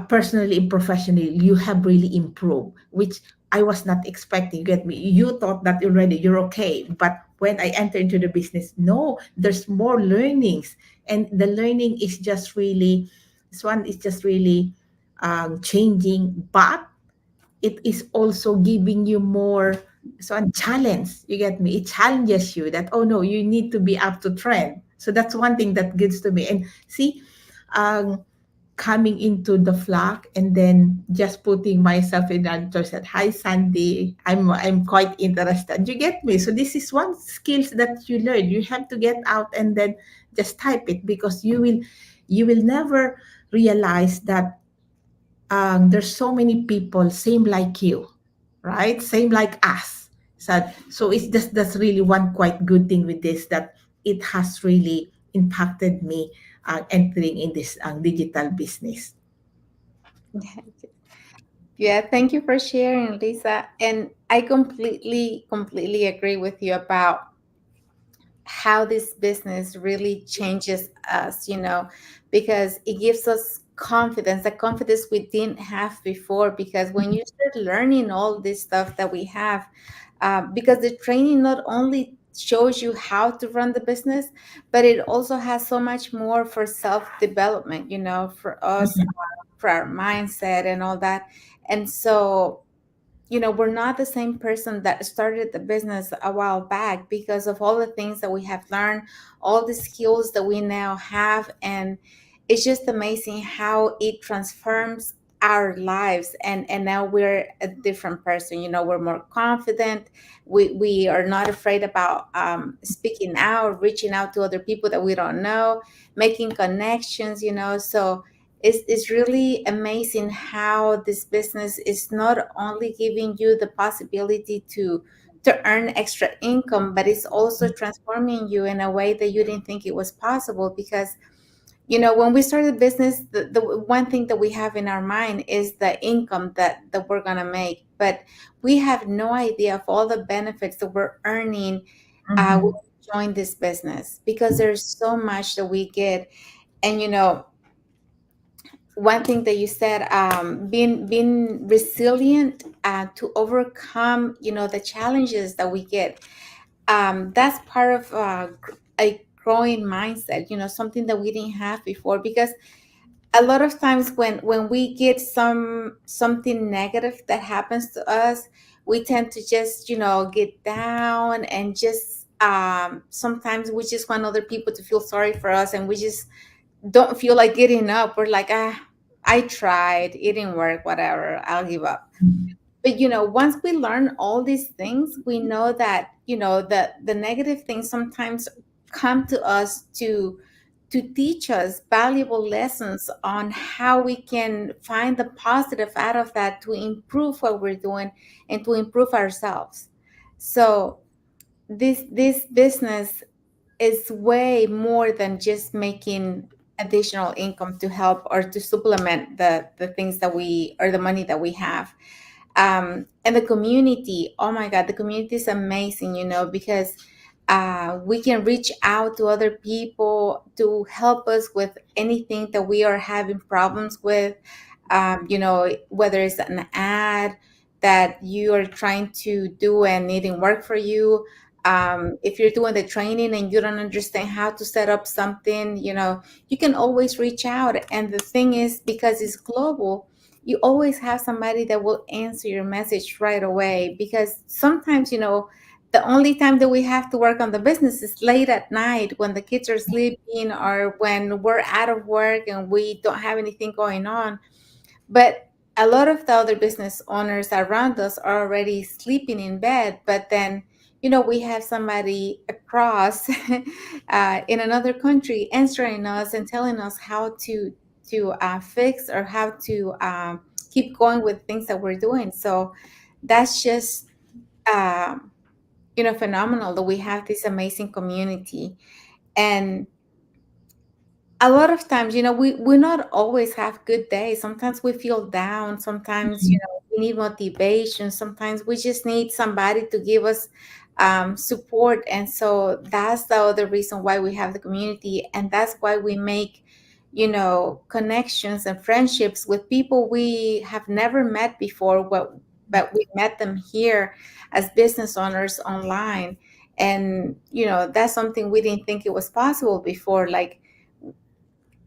Personally and professionally, you have really improved, which I was not expecting. You get me? You thought that already you're okay, but when I enter into the business, no, there's more learnings, and the learning is just really, this one is just really changing, but it is also giving you more, so a challenge, you get me, it challenges you that, oh no, you need to be up to trend. So that's one thing that gives to me. And see, um coming into the flock and then just putting myself in and said, hi Sandy, I'm quite interested, you get me. So this is one skills that you learn, you have to get out and then just type it, because you will never realize that there's so many people same like you, right? Same like us. So it's just, that's really one quite good thing with this, that it has really impacted me entering in this digital business. Yeah, thank you for sharing, Lisa. And I completely agree with you about how this business really changes us, because it gives us confidence, the confidence we didn't have before. Because when you start learning all this stuff that we have, because the training not only shows you how to run the business, but it also has so much more for self development, for us, Mhm. for our mindset and all that. And so, we're not the same person that started the business a while back, because of all the things that we have learned, all the skills that we now have. And it's just amazing how it transforms our lives. And now we're a different person, we're more confident. We are not afraid about speaking out, reaching out to other people that we don't know, making connections, so it's really amazing how this business is not only giving you the possibility to earn extra income, but it's also transforming you in a way that you didn't think it was possible. Because when we started business, the one thing that we have in our mind is the income that we're gonna make, but we have no idea of all the benefits that we're earning when Mhm. we join this business, because there's so much that we get. And one thing that you said, being resilient to overcome the challenges that we get, that's part of a growing mindset, something that we didn't have before. Because a lot of times when we get something negative that happens to us, we tend to just get down, and just sometimes we just want other people to feel sorry for us, and we just don't feel like getting up. We're like, I tried, it didn't work, whatever, I'll give up. But once we learn all these things, we know that the negative things sometimes come to us to teach us valuable lessons on how we can find the positive out of that, to improve what we're doing and to improve ourselves. So this business is way more than just making additional income to help or to supplement the things that we, or the money that we have. And the community, oh my god, the community is amazing, because we can reach out to other people to help us with anything that we are having problems with. Whether it's an ad that you are trying to do and it didn't work for you, if you're doing the training and you don't understand how to set up something, you can always reach out. And the thing is, because it's global, you always have somebody that will answer your message right away. Because sometimes, the only time that we have to work on the business is late at night when the kids are sleeping or when we're out of work and we don't have anything going on. But a lot of the other business owners around us are already sleeping in bed. But then, we have somebody across in another country answering us and telling us how to fix or how to keep going with things that we're doing. So that's just um, phenomenal that we have this amazing community. And a lot of times, we not always have good days. Sometimes we feel down. Sometimes, Mhm. we need motivation. Sometimes we just need somebody to give us support. And so that's the other reason why we have the community. And that's why we make, connections and friendships with people we have never met before, but we met them here as business owners online. And, that's something we didn't think it was possible before. Like,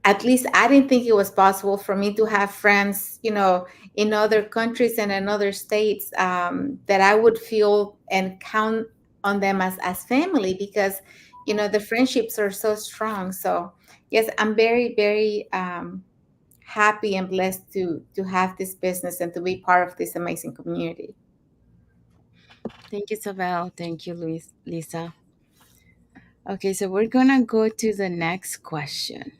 at least I didn't think it was possible for me to have friends, in other countries and in other states, that I would feel and count on them as family, because, the friendships are so strong. So yes, I'm very, very happy and blessed to have this business and to be part of this amazing community. Thank you, Isabel. Thank you, Lisa. Okay, so we're gonna go to the next question.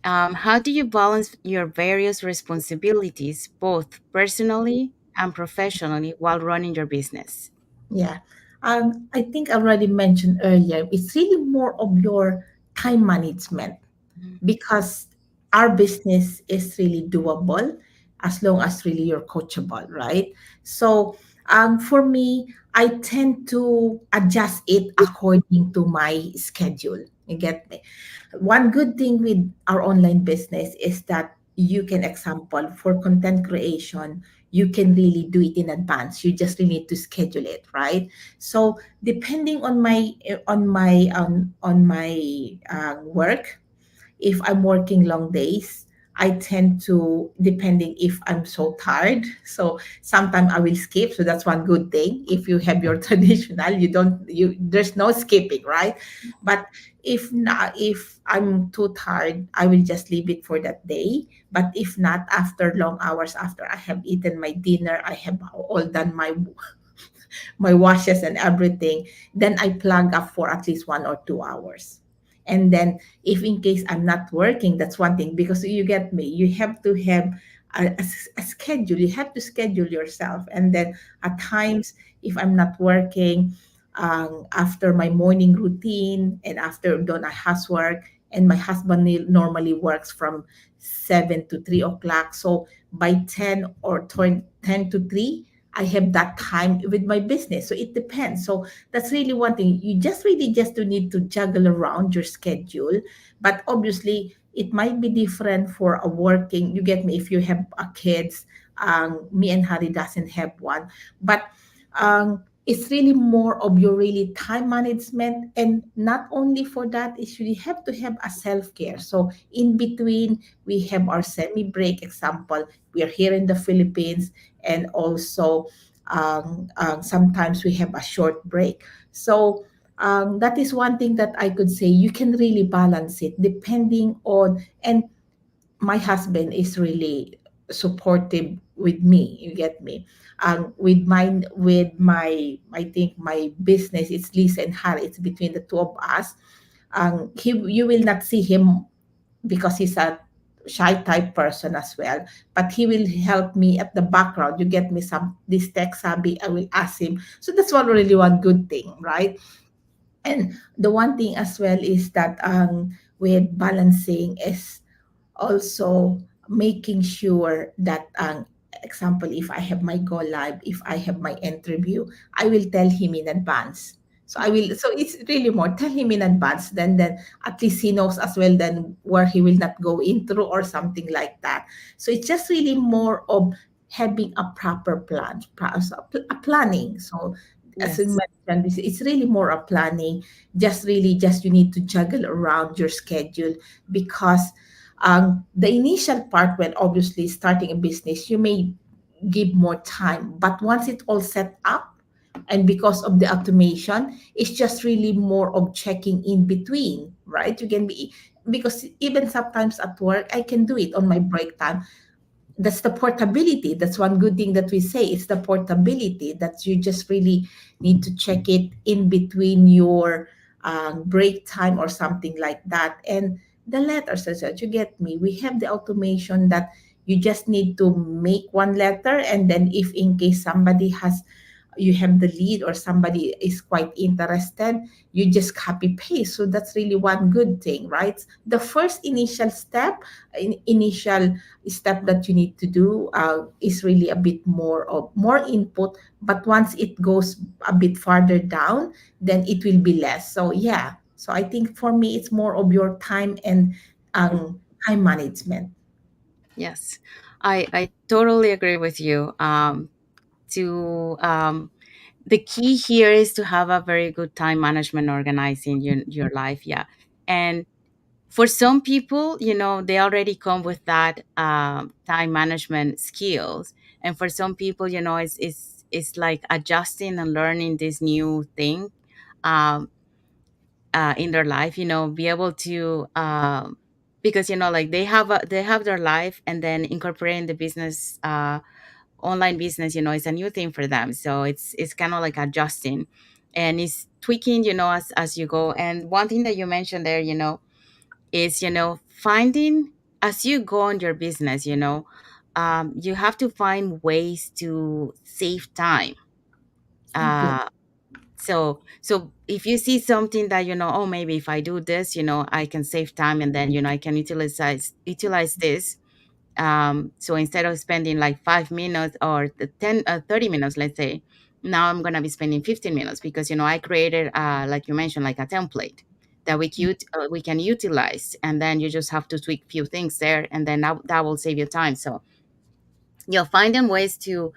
How do you balance your various responsibilities, both personally and professionally, while running your business? Yeah. I think I already mentioned earlier, it's really more of your time management, Mhm. because our business is really doable as long as really you're coachable, right? So for me, I tend to adjust it according to my schedule. You get me? One good thing with our online business is that you can, example, for content creation, you can really do it in advance. You just really need to schedule it, right? So depending on my work, if I'm working long days, I tend to, depending if I'm so tired. So sometimes I will skip. So that's one good thing. If you have your traditional, there's no skipping, right? But if not, if I'm too tired, I will just leave it for that day. But if not, after long hours, after I have eaten my dinner, I have all done my washes and everything, then I plug up for at least 1 or 2 hours. And then if in case I'm not working, that's one thing, because you get me, you have to have a schedule. You have to schedule yourself. And then at times, if I'm not working, after my morning routine and after done a housework, and my husband normally works from 7 to 3 o'clock. So by 10 or 10 to 3, I have that time with my business. So it depends. So that's really one thing. You just really just to need to juggle around your schedule. But obviously, it might be different for a working. You get me? If you have a kids, me and Harry doesn't have one. But it's really more of your really time management, and not only for that, is you have to have a self-care. So in between, we have our semi-break. Example, we are here in the Philippines, and also sometimes we have a short break. So that is one thing that I could say you can really balance it depending on. And my husband is really supportive with me. You get me? With my I think my business, it's Lisa and Harry, it's between the two of us. You will not see him because he's a shy type person as well, but he will help me at the background. You get me? Some this tech savvy, I will ask him. So that's one really one good thing, right? And the one thing as well is that with balancing is also making sure that example, if I have my go live, if I have my interview, I will tell him in advance. So I will, so it's really more tell him in advance, then at least he knows as well then where he will not go in through or something like that. So it's just really more of having a proper plan, a planning. So as you Yes. mentioned, it's really more a planning. Just really just you need to juggle around your schedule, because the initial part, when obviously starting a business, you may give more time, but once it's all set up, And because of the automation, it's just really more of checking in between, right? You can be, because even sometimes at work, I can do it on my break time. That's the portability. That's one good thing that we say. It's the portability that you just really need to check it in between your break time or something like that. And the letters, as you get me, we have the automation that you just need to make one letter, and then if in case somebody has, you have the lead or somebody is quite interested, you just copy paste. So that's really one good thing, right? The first initial step, initial step that you need to do is really a bit more of more input, but once it goes a bit farther down, then it will be less. So yeah, so I think for me it's more of your time and time management. Yes, I totally agree with you. To The key here is to have a very good time management organizing your life. Yeah, and for some people, they already come with that time management skills, and for some people, it's like adjusting and learning this new thing. Um, in their life, be able to because like they have their life, and then incorporating the business, online business, is a new thing for them. So it's kind of like adjusting, and it's tweaking, as you go. And one thing that you mentioned there, is finding, as you go on your business, you have to find ways to save time. Exactly. uh so if you see something that, oh, maybe if I do this, I can save time, and then, I can utilize this. So instead of spending like 5 minutes or 30 minutes, let's say, now I'm going to be spending 15 minutes because, I created, like you mentioned, like a template that we can utilize, and then you just have to tweak few things there, and then that will save you time. So you're finding ways to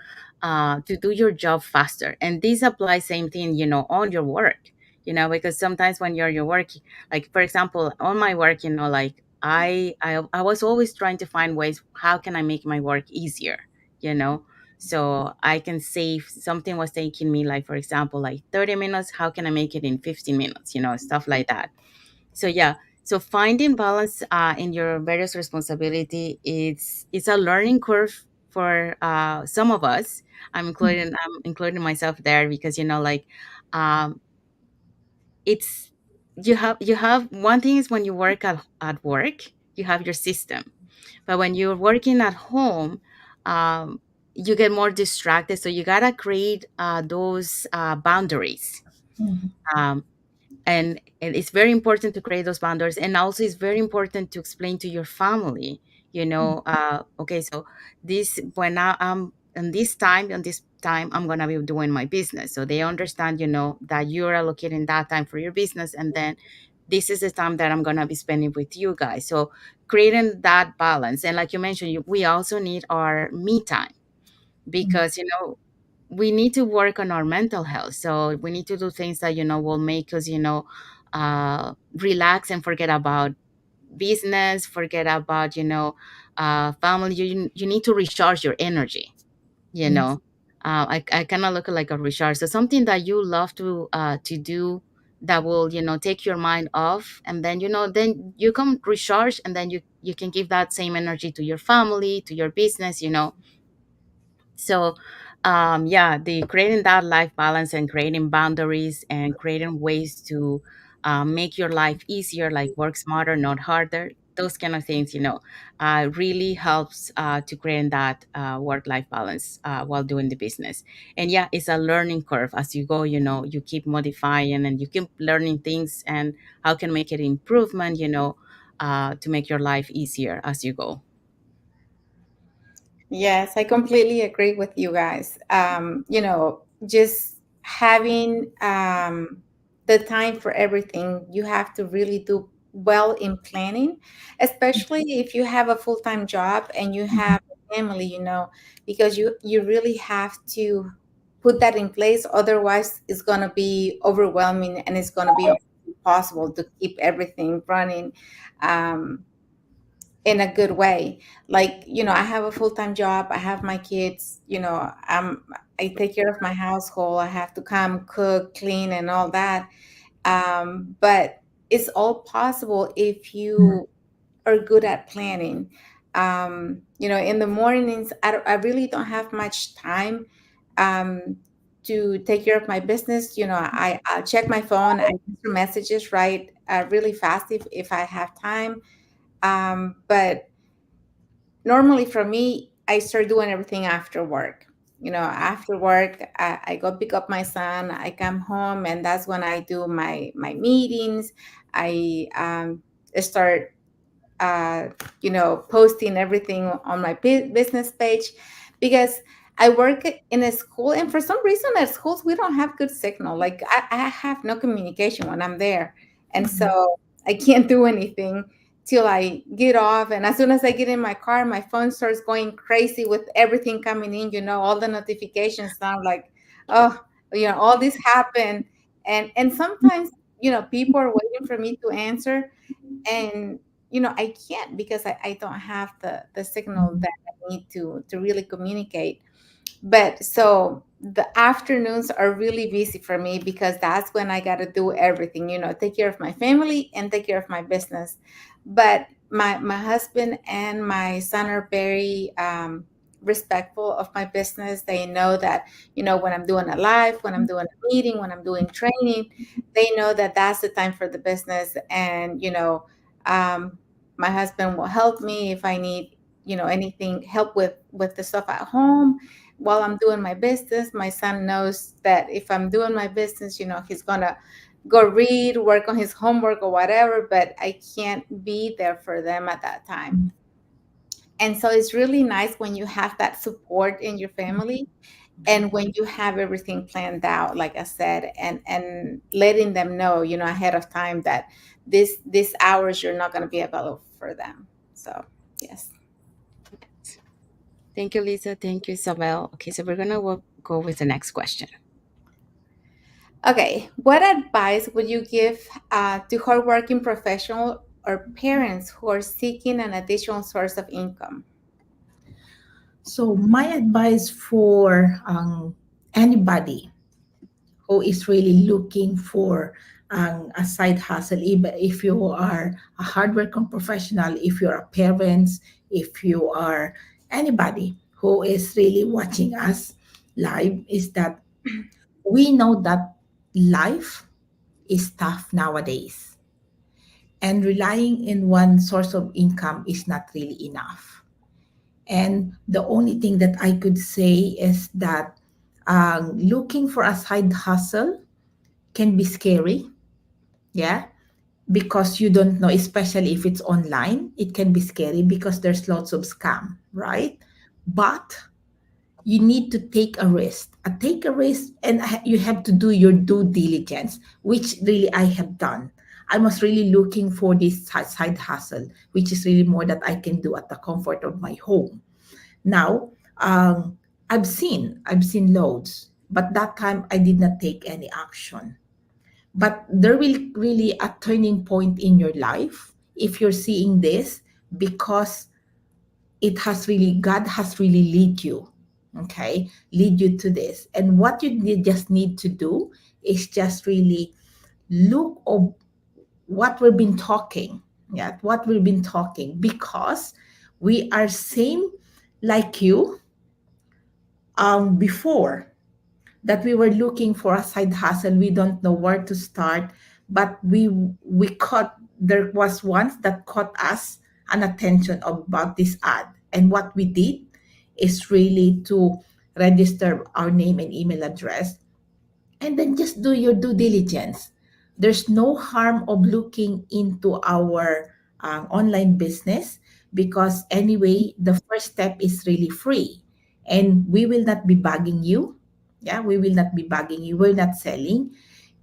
do your job faster, and this applies same thing, on your work, because sometimes when you're your work, like for example on my work, like I was always trying to find ways, how can I make my work easier, you know so I can save. Something was taking me, like for example, like 30 minutes, how can I make it in 15 minutes, stuff like that. So yeah, so finding balance in your various responsibility, it's a learning curve for some of us. I'm including myself there, because like um, it's you have one thing is when you work at work, you have your system, but when you're working at home, um, you get more distracted, so you gotta create those boundaries. Mhm. um, and it's very important to create those boundaries, and also it's very important to explain to your family, okay, so this when I'm on this time I'm gonna be doing my business, so they understand, that you're allocating that time for your business, and then this is the time that I'm gonna be spending with you guys. So creating that balance, and like you mentioned, we also need our me time, because we need to work on our mental health. So we need to do things that will make us relax and forget about business, forget about family. You need to recharge your energy. you Yes. know I kind of look at like a recharge, so something that you love to do, that will take your mind off, and then you can recharge, and then you can give that same energy to your family, to your business. So yeah, the creating that life balance, and creating boundaries, and creating ways to make your life easier, like work smarter, not harder, those kind of things, really helps to create that work life balance while doing the business. And yeah, it's a learning curve as you go. You keep modifying, and you keep learning things, and how can make it improvement, to make your life easier as you go. Yes, I completely agree with you guys. Just having the time for everything, you have to really do well in planning, especially if you have a full-time job and you have a family, because you really have to put that in place. Otherwise, it's going to be overwhelming and it's going to be impossible to keep everything running. Um, in a good way. Like, I have a full-time job, I have my kids, I take care of my household, I have to come cook, clean, and all that. But it's all possible if you are good at planning. In the mornings, I really don't have much time um, to take care of my business. I'll check my phone, I answer messages, right, really fast if I have time. But normally for me, I start doing everything after work. After work, I go pick up my son, I come home, and that's when I do my meetings. I start posting everything on my business page, because I work in a school, and for some reason at schools we don't have good signal. Like I have no communication when I'm there, and Mhm. so I can't do anything till I get off. And as soon as I get in my car, my phone starts going crazy with everything coming in. All the notifications sound like, oh, all this happened, and sometimes people are waiting for me to answer, and I can't, because I don't have the signal that I need to really communicate. But so the afternoons are really busy for me, because that's when I got to do everything, take care of my family and take care of my business. But my husband and my son are very respectful of my business. They know that, when I'm doing a live, when I'm doing a meeting, when I'm doing training, they know that that's the time for the business. And, um, my husband will help me if I need, anything, help with the stuff at home while I'm doing my business. My son knows that if I'm doing my business, he's gonna go read, work on his homework or whatever, but I can't be there for them at that time. And so it's really nice when you have that support in your family, and when you have everything planned out, like I said, and letting them know, ahead of time, that this hours you're not going to be available for them. So yes. Thank you, Lisa. Thank you, Isabel. Okay, so we're gonna go with the next question. Okay, what advice would you give to hardworking professional or parents who are seeking an additional source of income? So my advice for anybody who is really looking for a side hustle, even if you are a hardworking professional, if you're a parent, if you are anybody who is really watching us live, is that we know that life is tough nowadays, and relying in one source of income is not really enough. And the only thing that I could say is that looking for a side hustle can be scary. Yeah, because you don't know, especially if it's online, it can be scary because there's lots of scam, right? But you need to take a risk, and you have to do your due diligence, which really I have done. I was really looking for this side hustle, which is really more that I can do at the comfort of my home. Now, I've seen loads, but that time I did not take any action. But there will really a turning point in your life if you're seeing this, because it has really, God has really lead you, okay, lead you to this. And what you just need to do is just really look of what we've been talking. Yeah, what we've been talking, because we are same like you before, that we were looking for a side hustle. We don't know where to start, but we caught, there was once that caught us an attention about this ad. And what we did is really to register our name and email address, and then just do your due diligence. There's no harm of looking into our online business, because anyway, the first step is really free, and we will not be bugging you. Yeah, we will not be bugging you. We're not selling.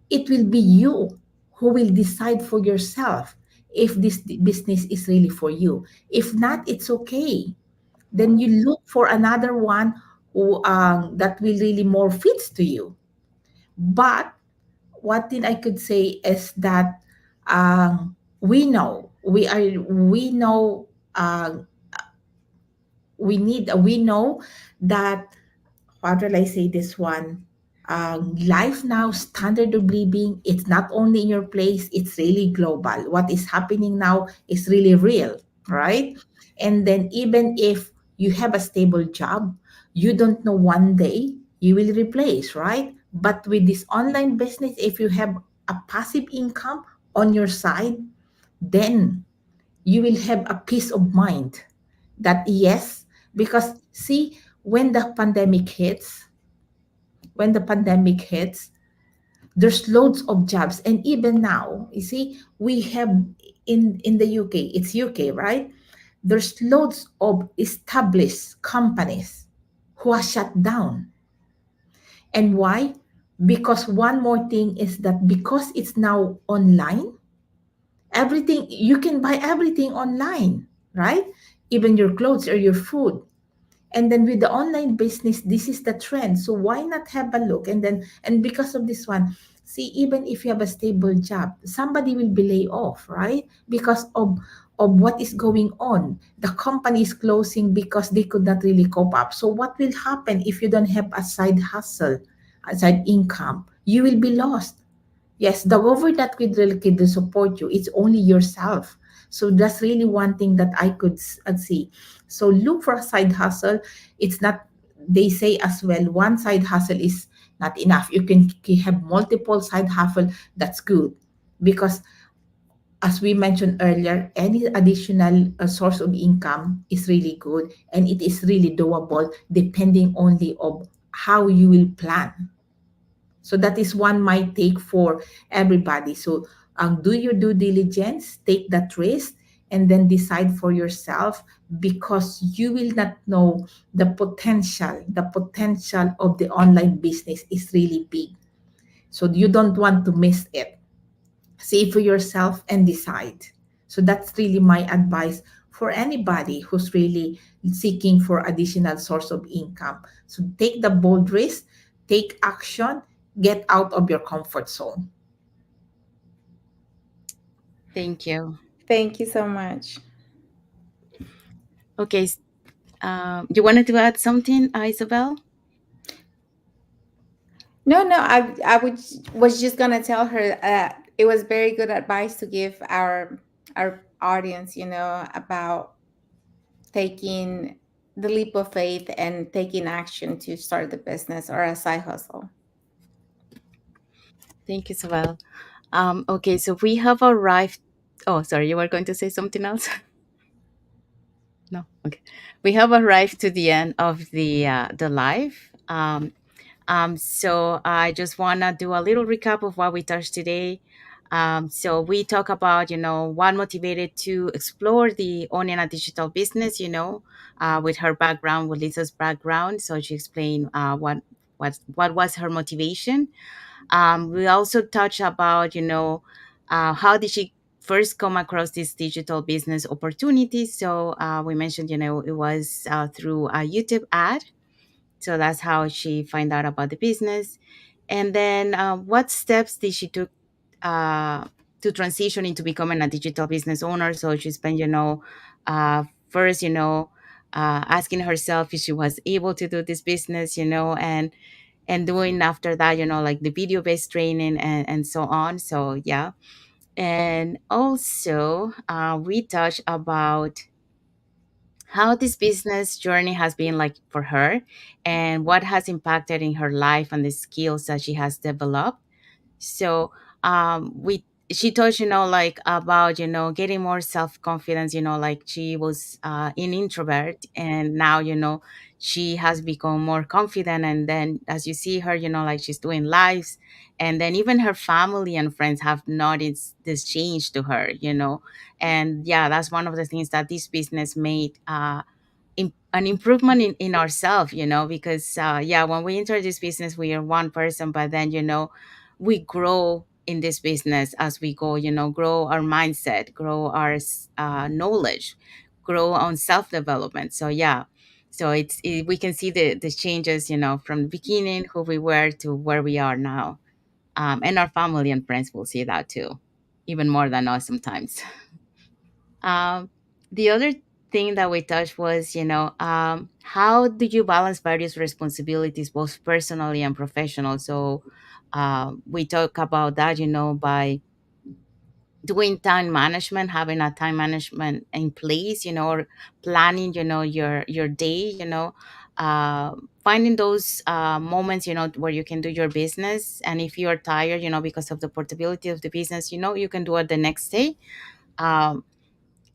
It will be you who will decide for yourself if this business is really for you. If not, it's okay. Then you look for another one who that will really more fits to you. But what thing I could say is that we know uh, we know that, how will I say this one? Life now, standard of living, it's not only in your place, it's really global. What is happening now is really real, right? And then even if you have a stable job, you don't know one day you will replace, right? But with this online business, if you have a passive income on your side, then you will have a peace of mind that yes, because see, when the pandemic hits, there's loads of jobs. And even now, you see, we have in the UK, it's UK, right? There's loads of established companies who are shut down. And why? Because one more thing is that because it's now online, everything, you can buy everything online, right? Even your clothes or your food. And then with the online business, this is the trend, so why not have a look? And then, and because of this one, see, even if you have a stable job, somebody will be laid off, right? Because of what is going on, the company is closing because they could not really cope up. So what will happen if you don't have a side hustle, a side income? You will be lost. Yes, the government that could really can support you. It's only yourself. So that's really one thing that I could see. So look for a side hustle. It's not. They say as well, one side hustle is not enough. You can have multiple side hustle. That's good, because as we mentioned earlier, any additional source of income is really good, and it is really doable depending only of how you will plan. So that is one my take for everybody. So do your due diligence, take that risk, and then decide for yourself, because you will not know the potential. The potential of the online business is really big. So you don't want to miss it. See for yourself and decide. So that's really my advice for anybody who's really seeking for additional source of income. So take the bold risk, take action, get out of your comfort zone. Thank you. Thank you so much. Okay. You wanted to add something, Isabel? No, no, was just gonna tell her it was very good advice to give our audience, about taking the leap of faith and taking action to start the business or a side hustle. Thank you, Isabel. Okay, so we have arrived. Oh, sorry, you were going to say something else? No. Okay. We have arrived to the end of the live. So I just wanna do a little recap of what we touched today. So we talk about, what motivated to explore the owning a digital business, with her background, with Lisa's background. So she explained what was her motivation. We also touch about, how did she first come across this digital business opportunity. So we mentioned, it was through a YouTube ad. So that's how she find out about the business. And then what steps did she took uh, to transition into becoming a digital business owner. So she spent, first, asking herself if she was able to do this business, and doing after that, like the video based training and so on. So yeah. And also we touched about how this business journey has been like for her, and what has impacted in her life and the skills that she has developed. So we she told, like about, getting more self-confidence, like she was an introvert, and now, she has become more confident. And then as you see her, like she's doing lives, and then even her family and friends have noticed this change to her, and yeah, that's one of the things that this business made an improvement in ourselves, because yeah, when we enter this business, we are one person, but then, we grow in this business as we go, grow our mindset, grow our knowledge, grow on self-development. So yeah, so we can see the changes, from the beginning, who we were to where we are now. And our family and friends will see that too, even more than us sometimes. um, the other thing that we touched was, how do you balance various responsibilities, both personally and professional? So we talk about that, by doing time management, having a time management in place, or planning, your day, finding those moments, where you can do your business. And if you're tired, because of the portability of the business, you can do it the next day. Um,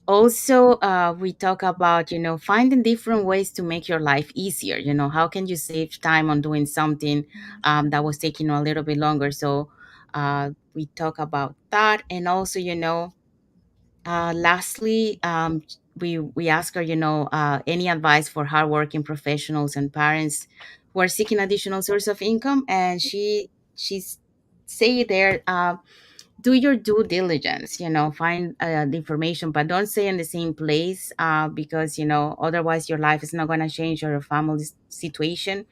Also, we talk about, finding different ways to make your life easier. How can you save time on doing something that was taking a little bit longer? So we talk about that. And also, lastly, we ask her, any advice for hardworking professionals and parents who are seeking additional source of income. And she's say there, do your due diligence, find the information, but don't stay in the same place, because otherwise your life is not going to change, or your family's situation,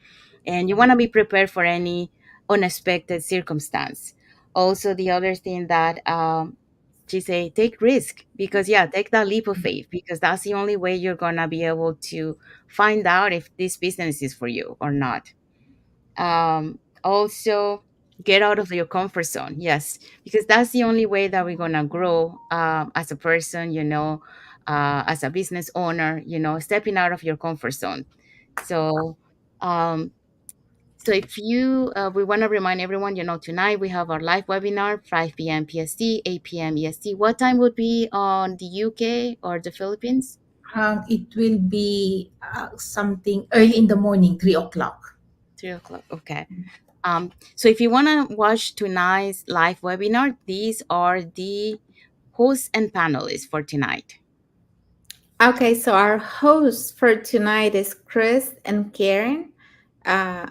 and you want to be prepared for any unexpected circumstance. Also, the other thing that she say, take risk, because yeah, take that leap of faith, because that's the only way you're going to be able to find out if this business is for you or not. Also, get out of your comfort zone. Yes, because that's the only way that we're gonna grow, as a person. As a business owner. Stepping out of your comfort zone. So, um, so if you, we want to remind everyone. Tonight we have our live webinar, 5 p.m. PST, 8 p.m. EST. What time would be on the UK or the Philippines? It will be something early in the morning, 3 o'clock. 3 o'clock. Okay. So if you want to watch tonight's live webinar, these are the hosts and panelists for tonight. Okay, so our hosts for tonight is Chris and Karen. Uh,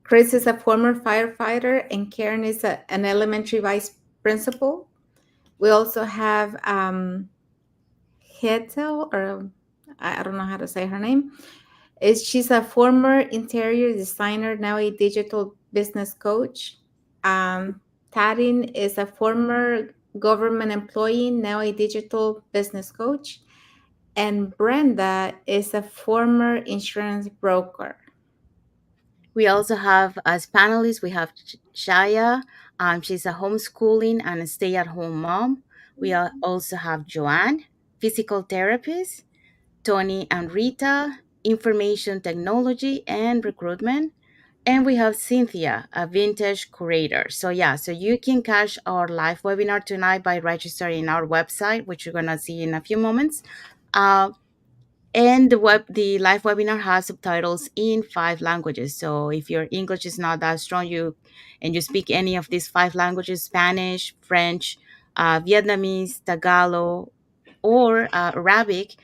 Chris is a former firefighter, and Karen is an elementary vice principal. We also have Hetel, or I don't know how to say her name. She's a former interior designer, now a digital business coach. Tarin is a former government employee, now a digital business coach. And Brenda is a former insurance broker. We also have as panelists, we have Shaya. She's a homeschooling and a stay-at-home mom. Also have Joanne, physical therapist, Tony and Rita, information technology and recruitment. And we have Cynthia, a vintage curator. So yeah, so you can catch our live webinar tonight by registering our website, which you're gonna see in a few moments. Uh, and the live webinar has subtitles in 5 languages. So if your English is not that strong, and you speak any of these 5 languages, Spanish, French, Vietnamese, Tagalog, or Arabic,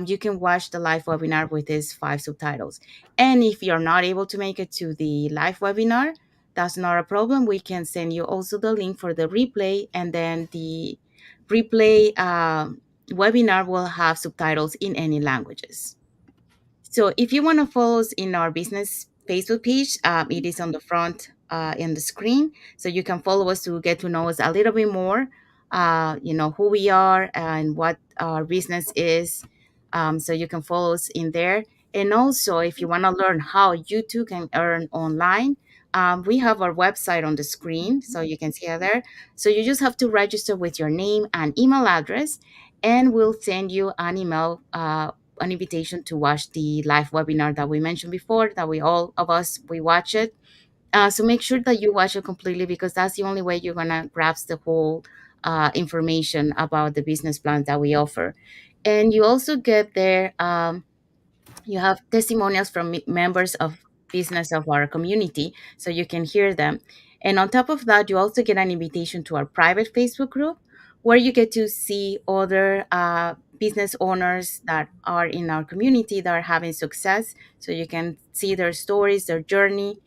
you can watch the live webinar with these 5 subtitles. And if you're not able to make it to the live webinar, that's not a problem. We can send you also the link for the replay, and then the replay webinar will have subtitles in any languages. So if you want to follow us in our business Facebook page, it is on the front in the screen. So you can follow us to get to know us a little bit more, who we are and what our business is. So you can follow us in there. And also, if you want to learn how you too can earn online, we have our website on the screen. So you can see it there. So you just have to register with your name and email address, and we'll send you an email, an invitation to watch the live webinar that we mentioned before, that we all of us we watch it. So make sure that you watch it completely, because that's the only way you're gonna grasp the whole information about the business plans that we offer. And you also get there, you have testimonials from members of business of our community, so you can hear them. And on top of that, you also get an invitation to our private Facebook group, where you get to see other business owners that are in our community that are having success, so you can see their stories, their journey,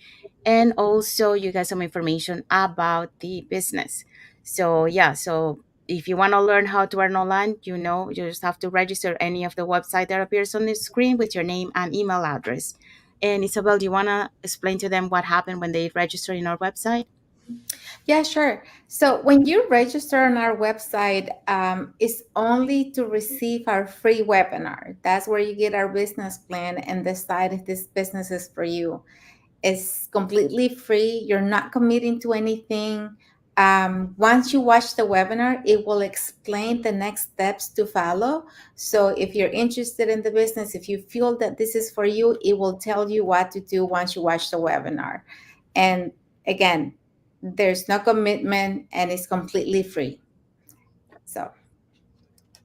and also you get some information about the business. So yeah, so if you want to learn how to earn online, you just have to register any of the website that appears on the screen with your name and email address. And Isabel, do you want to explain to them what happened when they register in our website? Yeah, sure. So when you register on our website, it's only to receive our free webinar. That's where you get our business plan and decide if this business is for you. It's completely free. You're not committing to anything. Once you watch the webinar, it will explain the next steps to follow. So if you're interested in the business, if you feel that this is for you, it will tell you what to do once you watch the webinar. And again, there's no commitment and it's completely free. So,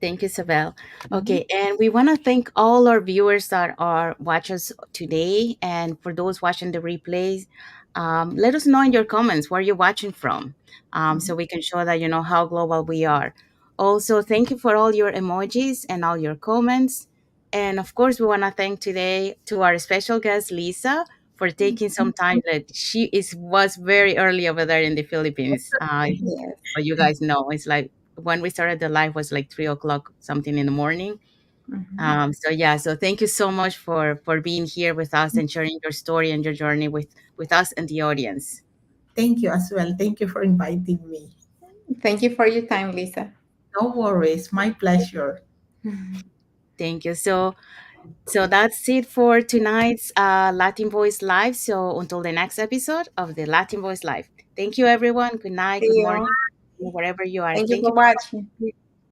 Thank you, Isabel. mhm. Okay, and we want to thank all our viewers that are watch us today, and for those watching the replays, let us know in your comments where you're watching from, so we can show that you know how global we are. Also, thank you for all your emojis and all your comments, and of course, we want to thank today to our special guest Lisa for taking some time. That she is was very early over there in the Philippines. Yes. But you guys know it's like when we started the live was like 3 o'clock something in the morning. Mhm. So yeah, so thank you so much for being here with us and sharing your story and your journey with us and the audience. Thank you as well. Thank you for inviting me. Thank you for your time, Lisa. No worries. My pleasure. Thank you. So that's it for tonight's Latin Voice Live. So until the next episode of the Latin Voice Live. Thank you everyone. Good night, See good morning, you. wherever you are. Thank you Thank you for watching.